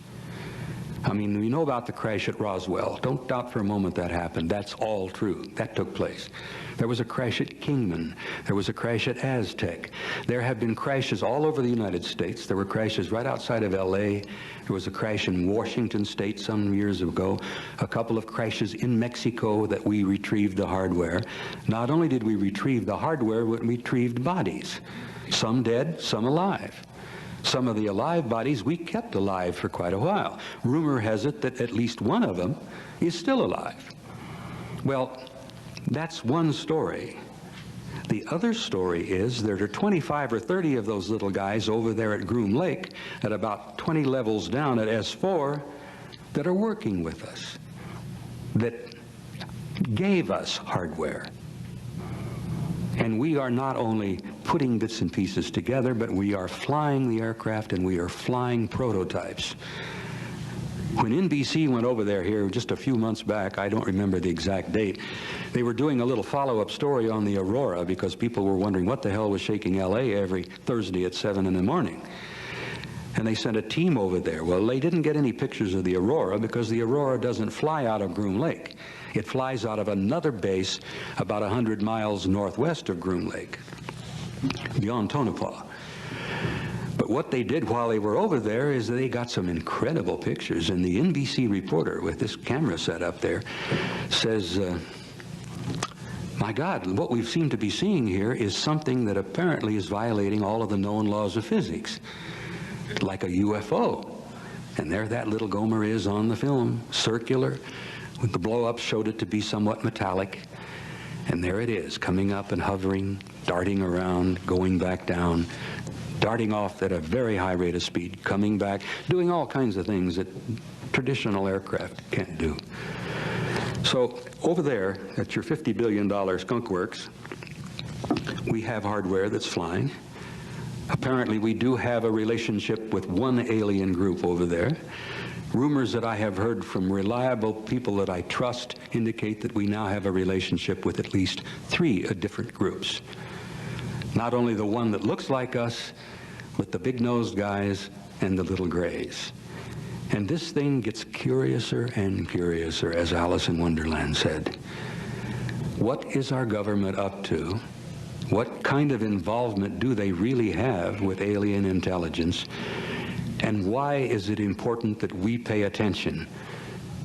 I mean, we know about the crash at Roswell. Don't doubt for a moment that happened. That's all true. That took place. There was a crash at Kingman. There was a crash at Aztec. There have been crashes all over the United States. There were crashes right outside of LA. There was a crash in Washington State some years ago. A couple of crashes in Mexico that we retrieved the hardware. Not only did we retrieve the hardware, but we retrieved bodies. Some dead, some alive. Some of the alive bodies we kept alive for quite a while. Rumor has it that at least one of them is still alive. Well, that's one story. The other story is there are 25 or 30 of those little guys over there at Groom Lake at about 20 levels down at S4 that are working with us, that gave us hardware. And we are not only putting bits and pieces together, but we are flying the aircraft and we are flying prototypes. When NBC went over there here just a few months back, I don't remember the exact date, they were doing a little follow-up story on the Aurora because people were wondering what the hell was shaking LA every Thursday at 7 in the morning. And they sent a team over there. Well, they didn't get any pictures of the Aurora because the Aurora doesn't fly out of Groom Lake. It flies out of another base about 100 miles northwest of Groom Lake, beyond Tonopah. But what they did while they were over there is they got some incredible pictures, and the NBC reporter with this camera set up there says, my God, what we seem to be seeing here is something that apparently is violating all of the known laws of physics, like a UFO. And there that little Gomer is on the film, circular. The blow-up showed it to be somewhat metallic. And there it is, coming up and hovering, darting around, going back down, darting off at a very high rate of speed, coming back, doing all kinds of things that traditional aircraft can't do. So over there at your $50 billion skunk works, we have hardware that's flying. Apparently we do have a relationship with one alien group over there. Rumors that I have heard from reliable people that I trust indicate that we now have a relationship with at least 3 different groups. Not only the one that looks like us, but the big-nosed guys and the little grays. And this thing gets curiouser and curiouser, as Alice in Wonderland said. What is our government up to? What kind of involvement do they really have with alien intelligence? And why is it important that we pay attention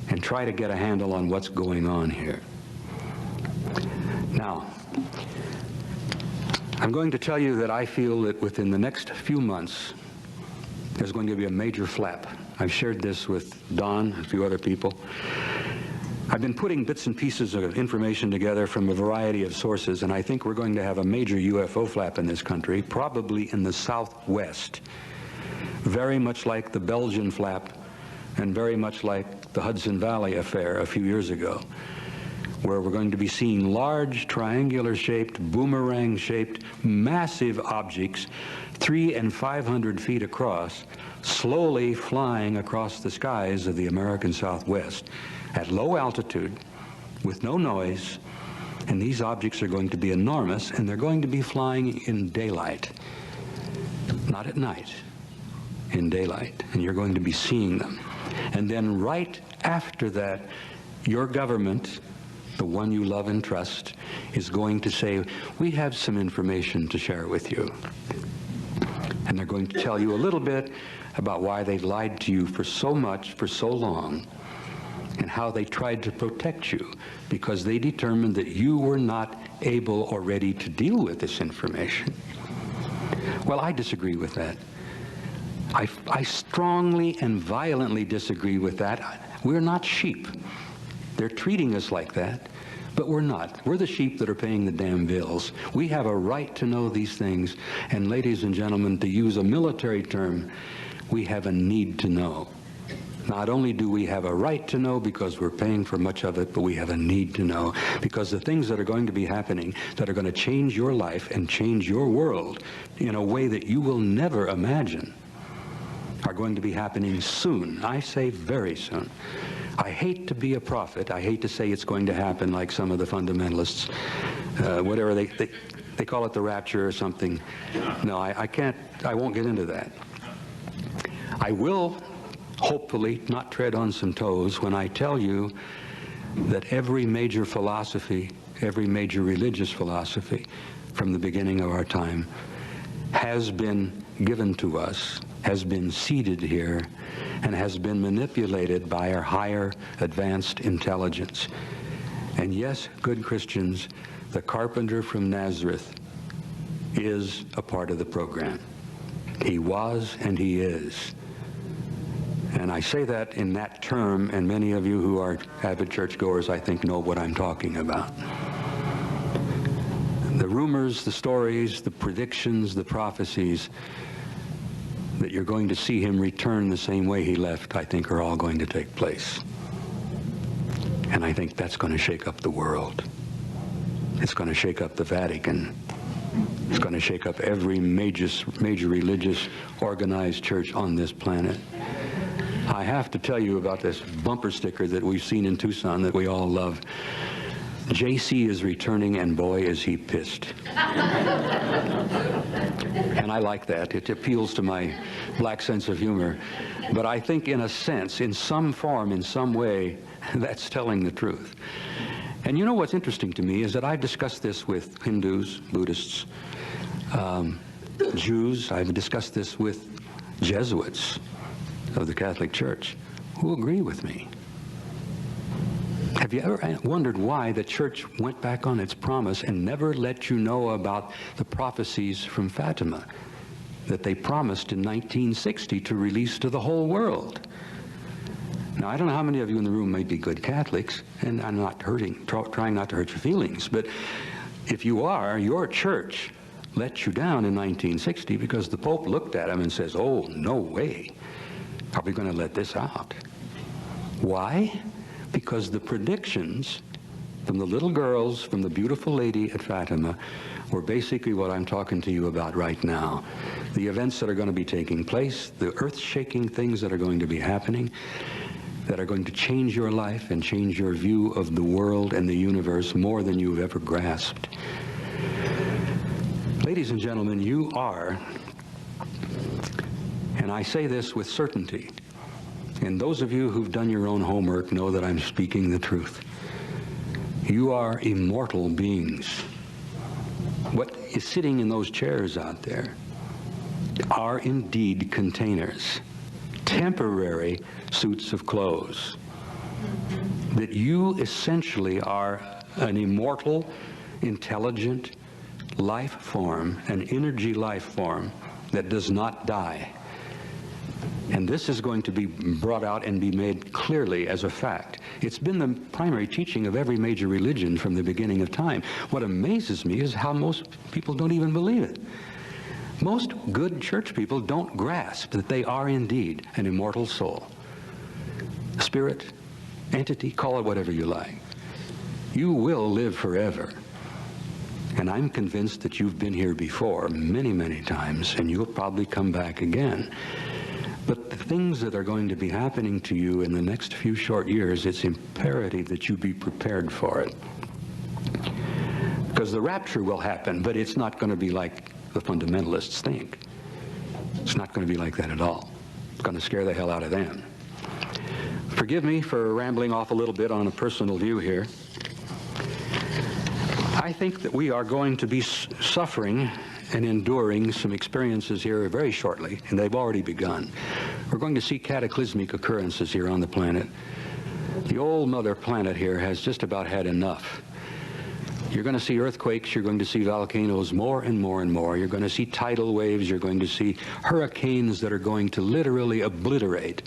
and try to get a handle on what's going on here? Now, I'm going to tell you that I feel that within the next few months, there's going to be a major flap. I've shared this with Don, a few other people. I've been putting bits and pieces of information together from a variety of sources, and I think we're going to have a major UFO flap in this country, probably in the southwest. Very much like the Belgian flap and very much like the Hudson Valley affair a few years ago, where we're going to be seeing large triangular-shaped, boomerang-shaped, massive objects 300 and 500 feet across, slowly flying across the skies of the American Southwest at low altitude with no noise, and these objects are going to be enormous, and they're going to be flying in daylight, not at night. In daylight, and you're going to be seeing them. And then right after that, your government, the one you love and trust, is going to say, we have some information to share with you. And they're going to tell you a little bit about why they've lied to you for so much, for so long, and how they tried to protect you because they determined that you were not able or ready to deal with this information. Well, I disagree with that. I strongly and violently disagree with that. We're not sheep. They're treating us like that, but we're not. We're the sheep that are paying the damn bills. We have a right to know these things, and ladies and gentlemen, to use a military term, we have a need to know. Not only do we have a right to know because we're paying for much of it, but we have a need to know because the things that are going to be happening that are going to change your life and change your world in a way that you will never imagine are going to be happening soon. I say very soon. I hate to be a prophet. I hate to say it's going to happen like some of the fundamentalists, whatever they call it, the rapture or something. No, I can't, I won't get into that. I will hopefully not tread on some toes when I tell you that every major philosophy, every major religious philosophy from the beginning of our time has been given to us, has been seeded here, and has been manipulated by our higher advanced intelligence. And yes, good Christians, the carpenter from Nazareth is a part of the program. He was and he is. And I say that in that term, and many of you who are avid churchgoers, I think, know what I'm talking about. The rumors, the stories, the predictions, the prophecies that you're going to see him return the same way he left, I think, are all going to take place. And I think that's going to shake up the world. It's going to shake up the Vatican. It's going to shake up every major religious organized church on this planet. I have to tell you about this bumper sticker that we've seen in Tucson that we all love. JC is returning, and boy, is he pissed. And I like that. It appeals to my black sense of humor. But I think in a sense, in some form, in some way, that's telling the truth. And you know what's interesting to me is that I've discussed this with Hindus, Buddhists, Jews. I've discussed this with Jesuits of the Catholic Church who agree with me. Have you ever wondered why the church went back on its promise and never let you know about the prophecies from Fatima that they promised in 1960 to release to the whole world? Now, I don't know how many of you in the room may be good Catholics, and I'm not trying not to hurt your feelings, but if you are, your church let you down in 1960 because the Pope looked at him and says, oh, no way are we going to let this out. Why? Because the predictions from the little girls, from the beautiful lady at Fatima, were basically what I'm talking to you about right now. The events that are going to be taking place, the earth-shaking things that are going to be happening, that are going to change your life and change your view of the world and the universe more than you've ever grasped. Ladies and gentlemen, you are, and I say this with certainty, and those of you who've done your own homework know that I'm speaking the truth. You are immortal beings. What is sitting in those chairs out there are indeed containers, temporary suits of clothes. That you essentially are an immortal, intelligent life form, an energy life form that does not die. And this is going to be brought out and be made clearly as a fact. It's been the primary teaching of every major religion from the beginning of time. What amazes me is how most people don't even believe it. Most good church people don't grasp that they are indeed an immortal soul. Spirit, entity, call it whatever you like. You will live forever. And I'm convinced that you've been here before many, many times, and you'll probably come back again. But the things that are going to be happening to you in the next few short years, it's imperative that you be prepared for it. Because the rapture will happen, but it's not going to be like the fundamentalists think. It's not going to be like that at all. It's going to scare the hell out of them. Forgive me for rambling off a little bit on a personal view here. I think that we are going to be suffering and enduring some experiences here very shortly, and they've already begun. We're going to see cataclysmic occurrences here on the planet. The old mother planet here has just about had enough. You're going to see earthquakes, you're going to see volcanoes more and more and more. You're going to see tidal waves, you're going to see hurricanes that are going to literally obliterate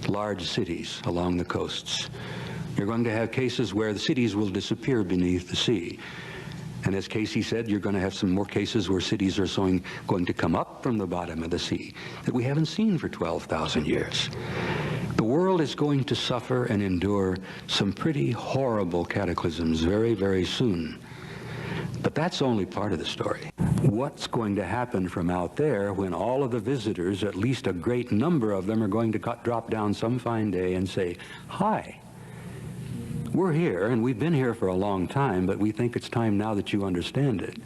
large cities along the coasts. You're going to have cases where the cities will disappear beneath the sea. And as Casey said, you're going to have some more cases where cities are going to come up from the bottom of the sea that we haven't seen for 12,000 years. The world is going to suffer and endure some pretty horrible cataclysms very, very soon. But that's only part of the story. what's going to happen from out there when all of the visitors, at least a great number of them, are going to drop down some fine day and say, "Hi, we're here, and we've been here for a long time, but we think it's time now that you understand it."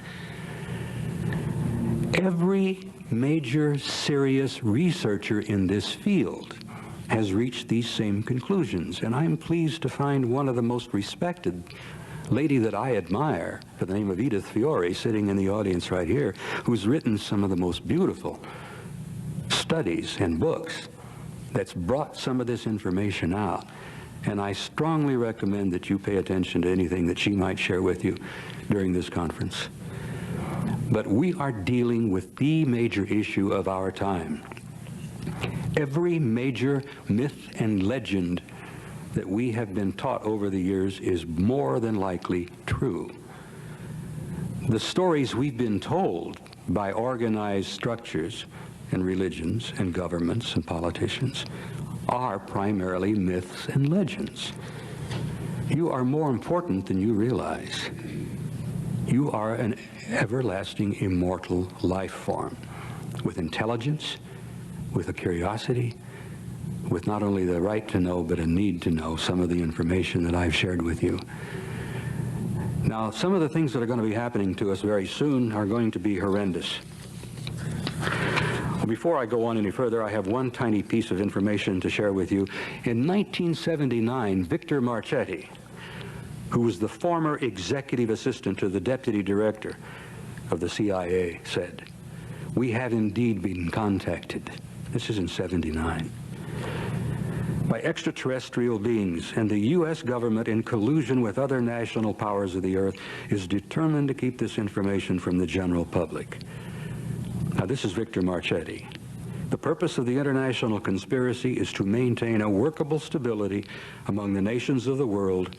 Every major serious researcher in this field has reached these same conclusions, and I'm pleased to find one of the most respected lady that I admire, by the name of Edith Fiore, sitting in the audience right here, who's written some of the most beautiful studies and books that's brought some of this information out. And I strongly recommend that you pay attention to anything that she might share with you during this conference. But we are dealing with the major issue of our time. Every major myth and legend that we have been taught over the years is more than likely true. The stories we've been told by organized structures and religions and governments and politicians are primarily myths and legends. You are more important than you realize. You are an everlasting, immortal life form with intelligence, with a curiosity, with not only the right to know, but a need to know some of the information that I've shared with you. Now, some of the things that are going to be happening to us very soon are going to be horrendous. Before I go on any further, I have one tiny piece of information to share with you. In 1979, Victor Marchetti, who was the former executive assistant to the deputy director of the CIA, said, "We have indeed been contacted." This is in '79. "By extraterrestrial beings, and the U.S. government, in collusion with other national powers of the earth, is determined to keep this information from the general public." Now, this is Victor Marchetti. "The purpose of the international conspiracy is to maintain a workable stability among the nations of the world,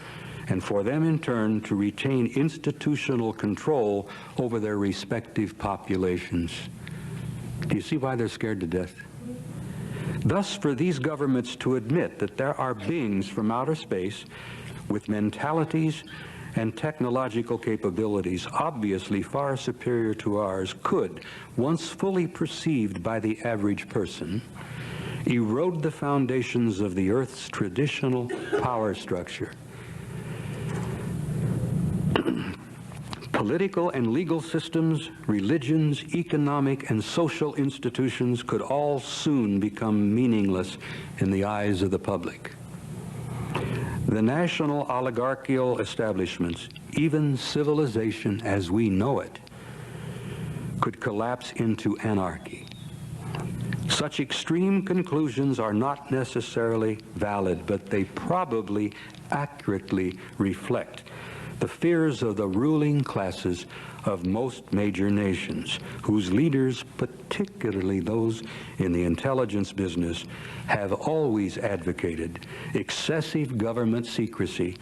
and for them in turn to retain institutional control over their respective populations." Do you see why they're scared to death? Thus, for these governments to admit that there are beings from outer space with mentalities and technological capabilities obviously far superior to ours could, once fully perceived by the average person, erode the foundations of the Earth's traditional power structure. Political and legal systems, religions, economic and social institutions could all soon become meaningless in the eyes of the public. The national oligarchical establishments, even civilization as we know it, could collapse into anarchy. Such extreme conclusions are not necessarily valid, but they probably accurately reflect the fears of the ruling classes of most major nations, whose leaders, particularly those in the intelligence business, have always advocated excessive government secrecy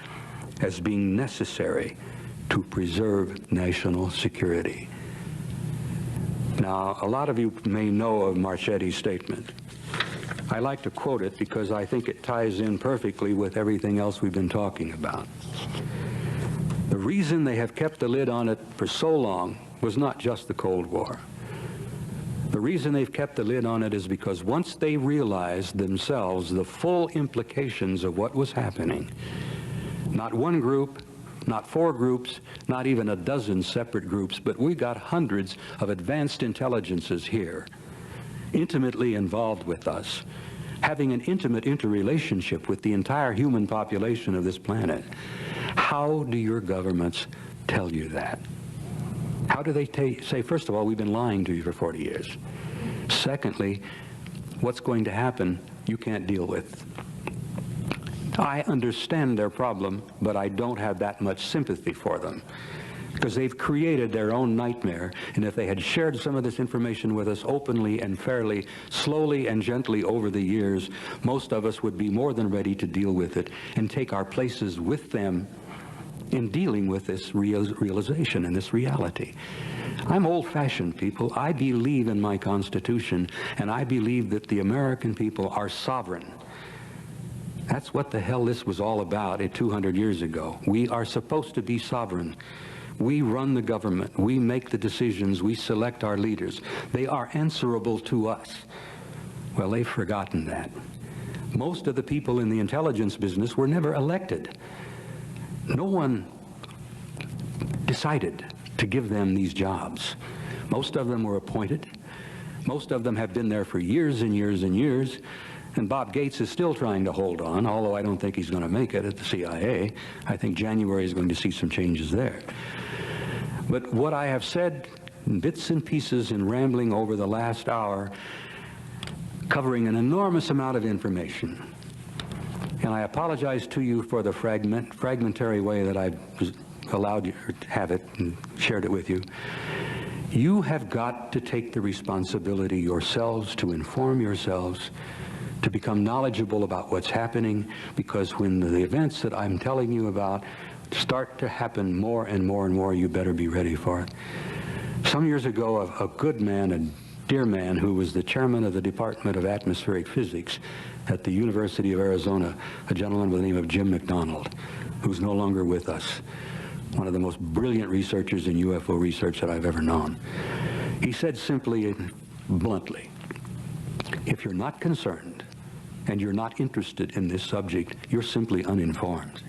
as being necessary to preserve national security. Now, a lot of you may know of Marchetti's statement. I like to quote it because I think it ties in perfectly with everything else we've been talking about. The reason they have kept the lid on it for so long was not just the Cold War. The reason they've kept the lid on it is because once they realized themselves the full implications of what was happening, not one group, not four groups, not even a dozen separate groups, but we got hundreds of advanced intelligences here, intimately involved with us, having an intimate interrelationship with the entire human population of this planet. How do your governments tell you that? How do they say, first of all, we've been lying to you for 40 years. Secondly, what's going to happen you can't deal with. I understand their problem, but I don't have that much sympathy for them, because they've created their own nightmare, and if they had shared some of this information with us openly and fairly, slowly and gently over the years, most of us would be more than ready to deal with it and take our places with them in dealing with this realization and this reality. I'm old-fashioned, people. I believe in my Constitution, and I believe that the American people are sovereign. That's what the hell this was all about 200 years ago. We are supposed to be sovereign. We run the government. We make the decisions. We select our leaders. They are answerable to us. Well, they've forgotten that. Most of the people in the intelligence business were never elected. No one decided to give them these jobs. Most of them were appointed. Most of them have been there for years and years and years. And Bob Gates is still trying to hold on, although I don't think he's going to make it at the CIA. I think January is going to see some changes there. But what I have said in bits and pieces in rambling over the last hour, covering an enormous amount of information, and I apologize to you for the fragmentary way that I've allowed you to have it and shared it with you. You have got to take the responsibility yourselves to inform yourselves, to become knowledgeable about what's happening, because when the events that I'm telling you about start to happen more and more and more, you better be ready for it. Some years ago, a good man, a dear man, who was the chairman of the Department of Atmospheric Physics at the University of Arizona, a gentleman by the name of Jim McDonald, who's no longer with us, one of the most brilliant researchers in UFO research that I've ever known. He said simply and bluntly, if you're not concerned and you're not interested in this subject, you're simply uninformed.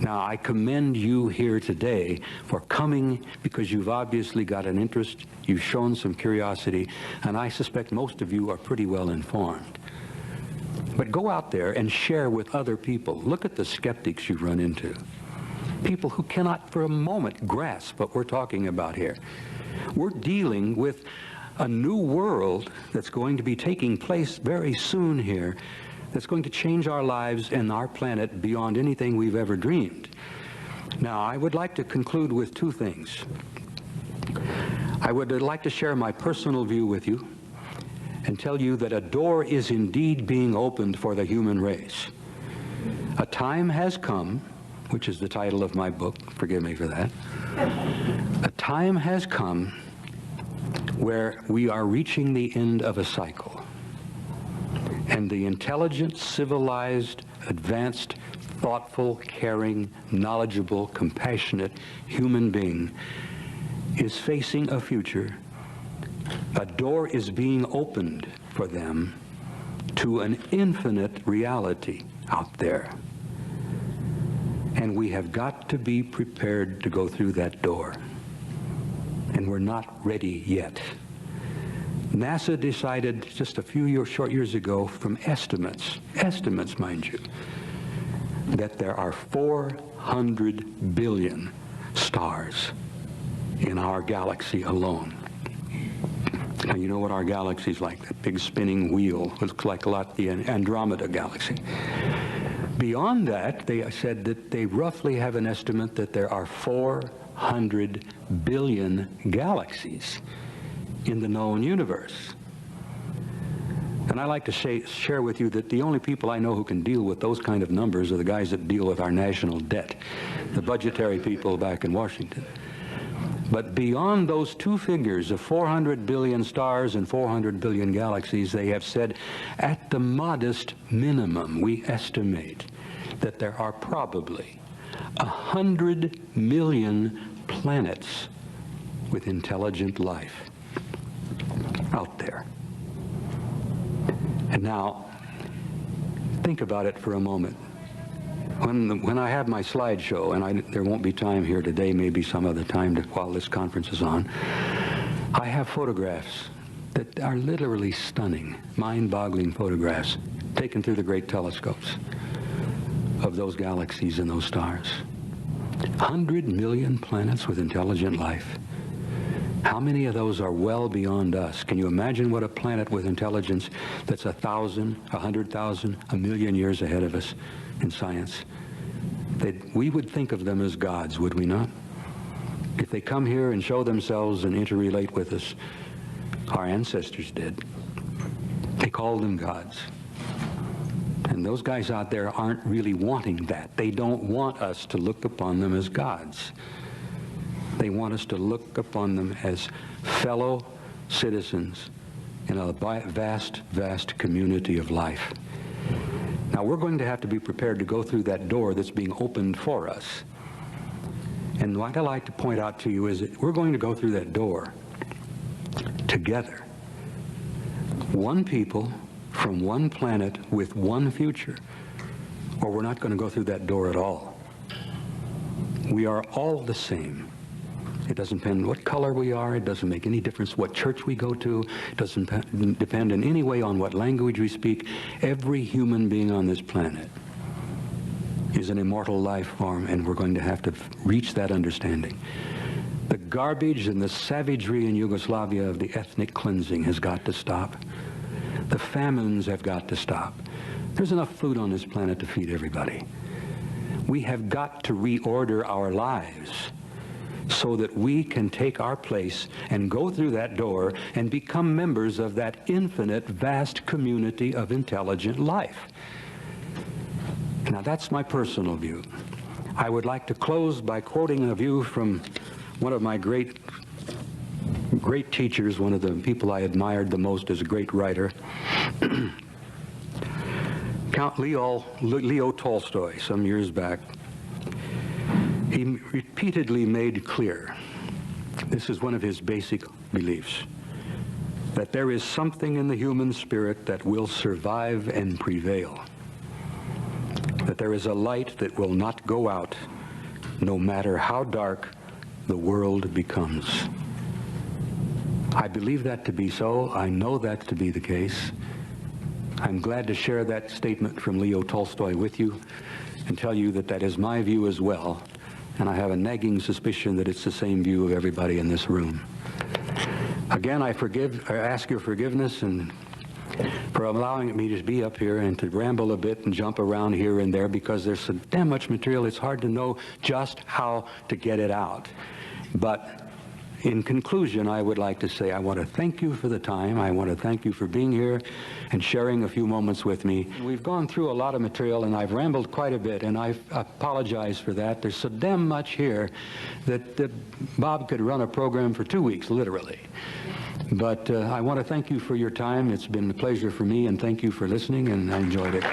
Now, I commend you here today for coming, because you've obviously got an interest, you've shown some curiosity, and I suspect most of you are pretty well informed. But go out there and share with other people. Look at the skeptics you run into. People who cannot for a moment grasp what we're talking about here. We're dealing with a new world that's going to be taking place very soon here, that's going to change our lives and our planet beyond anything we've ever dreamed. Now, I would like to conclude with two things. I would like to share my personal view with you and tell you that a door is indeed being opened for the human race. A time has come, which is the title of my book, forgive me for that. A time has come where we are reaching the end of a cycle. And the intelligent, civilized, advanced, thoughtful, caring, knowledgeable, compassionate human being is facing a future. A door is being opened for them to an infinite reality out there. And we have got to be prepared to go through that door. And we're not ready yet. NASA decided just a few short years ago, from estimates mind you, that there are 400 billion stars in our galaxy alone. Now, you know what our galaxy's like, that big spinning wheel. Looks like a lot the Andromeda galaxy. Beyond that, they said that they roughly have an estimate that there are 400 billion galaxies in the known universe. And I like to share with you that the only people I know who can deal with those kind of numbers are the guys that deal with our national debt, the budgetary people back in Washington. But beyond those two figures of 400 billion stars and 400 billion galaxies, they have said, at the modest minimum, we estimate that there are probably 100 million planets with intelligent life out there. And now, think about it for a moment. When I have my slideshow, and there won't be time here today, maybe some other time while this conference is on, I have photographs that are literally stunning, mind-boggling photographs taken through the great telescopes of those galaxies and those stars. 100 million planets with intelligent life. How many of those are well beyond us? Can you imagine what a planet with intelligence that's 1,000, 100,000, 1,000,000 years ahead of us in science? We would think of them as gods, would we not? If they come here and show themselves and interrelate with us, our ancestors did. They called them gods. And those guys out there aren't really wanting that. They don't want us to look upon them as gods. They want us to look upon them as fellow citizens in a vast, vast community of life. Now, we're going to have to be prepared to go through that door that's being opened for us. And what I'd like to point out to you is that we're going to go through that door together. One people from one planet with one future, or we're not going to go through that door at all. We are all the same. It doesn't depend what color we are. It doesn't make any difference what church we go to. It doesn't depend in any way on what language we speak. Every human being on this planet is an immortal life form, and we're going to have to reach that understanding. The garbage and the savagery in Yugoslavia of the ethnic cleansing has got to stop. The famines have got to stop. There's enough food on this planet to feed everybody. We have got to reorder our lives so that we can take our place and go through that door and become members of that infinite, vast community of intelligent life. Now, that's my personal view. I would like to close by quoting a view from one of my great teachers, one of the people I admired the most as a great writer, Count Leo Tolstoy, some years back. He repeatedly made clear, this is one of his basic beliefs, that there is something in the human spirit that will survive and prevail. That there is a light that will not go out, no matter how dark the world becomes. I believe that to be so. I know that to be the case. I'm glad to share that statement from Leo Tolstoy with you and tell you that that is my view as well. And I have a nagging suspicion that it's the same view of everybody in this room. Again, I ask your forgiveness and for allowing me to be up here and to ramble a bit and jump around here and there, because there's so damn much material, it's hard to know just how to get it out. But in conclusion, I would like to say I want to thank you for the time. I want to thank you for being here and sharing a few moments with me. We've gone through a lot of material, and I've rambled quite a bit, and I apologize for that. There's so damn much here that Bob could run a program for 2 weeks, literally. But I want to thank you for your time. It's been a pleasure for me, and thank you for listening, and I enjoyed it.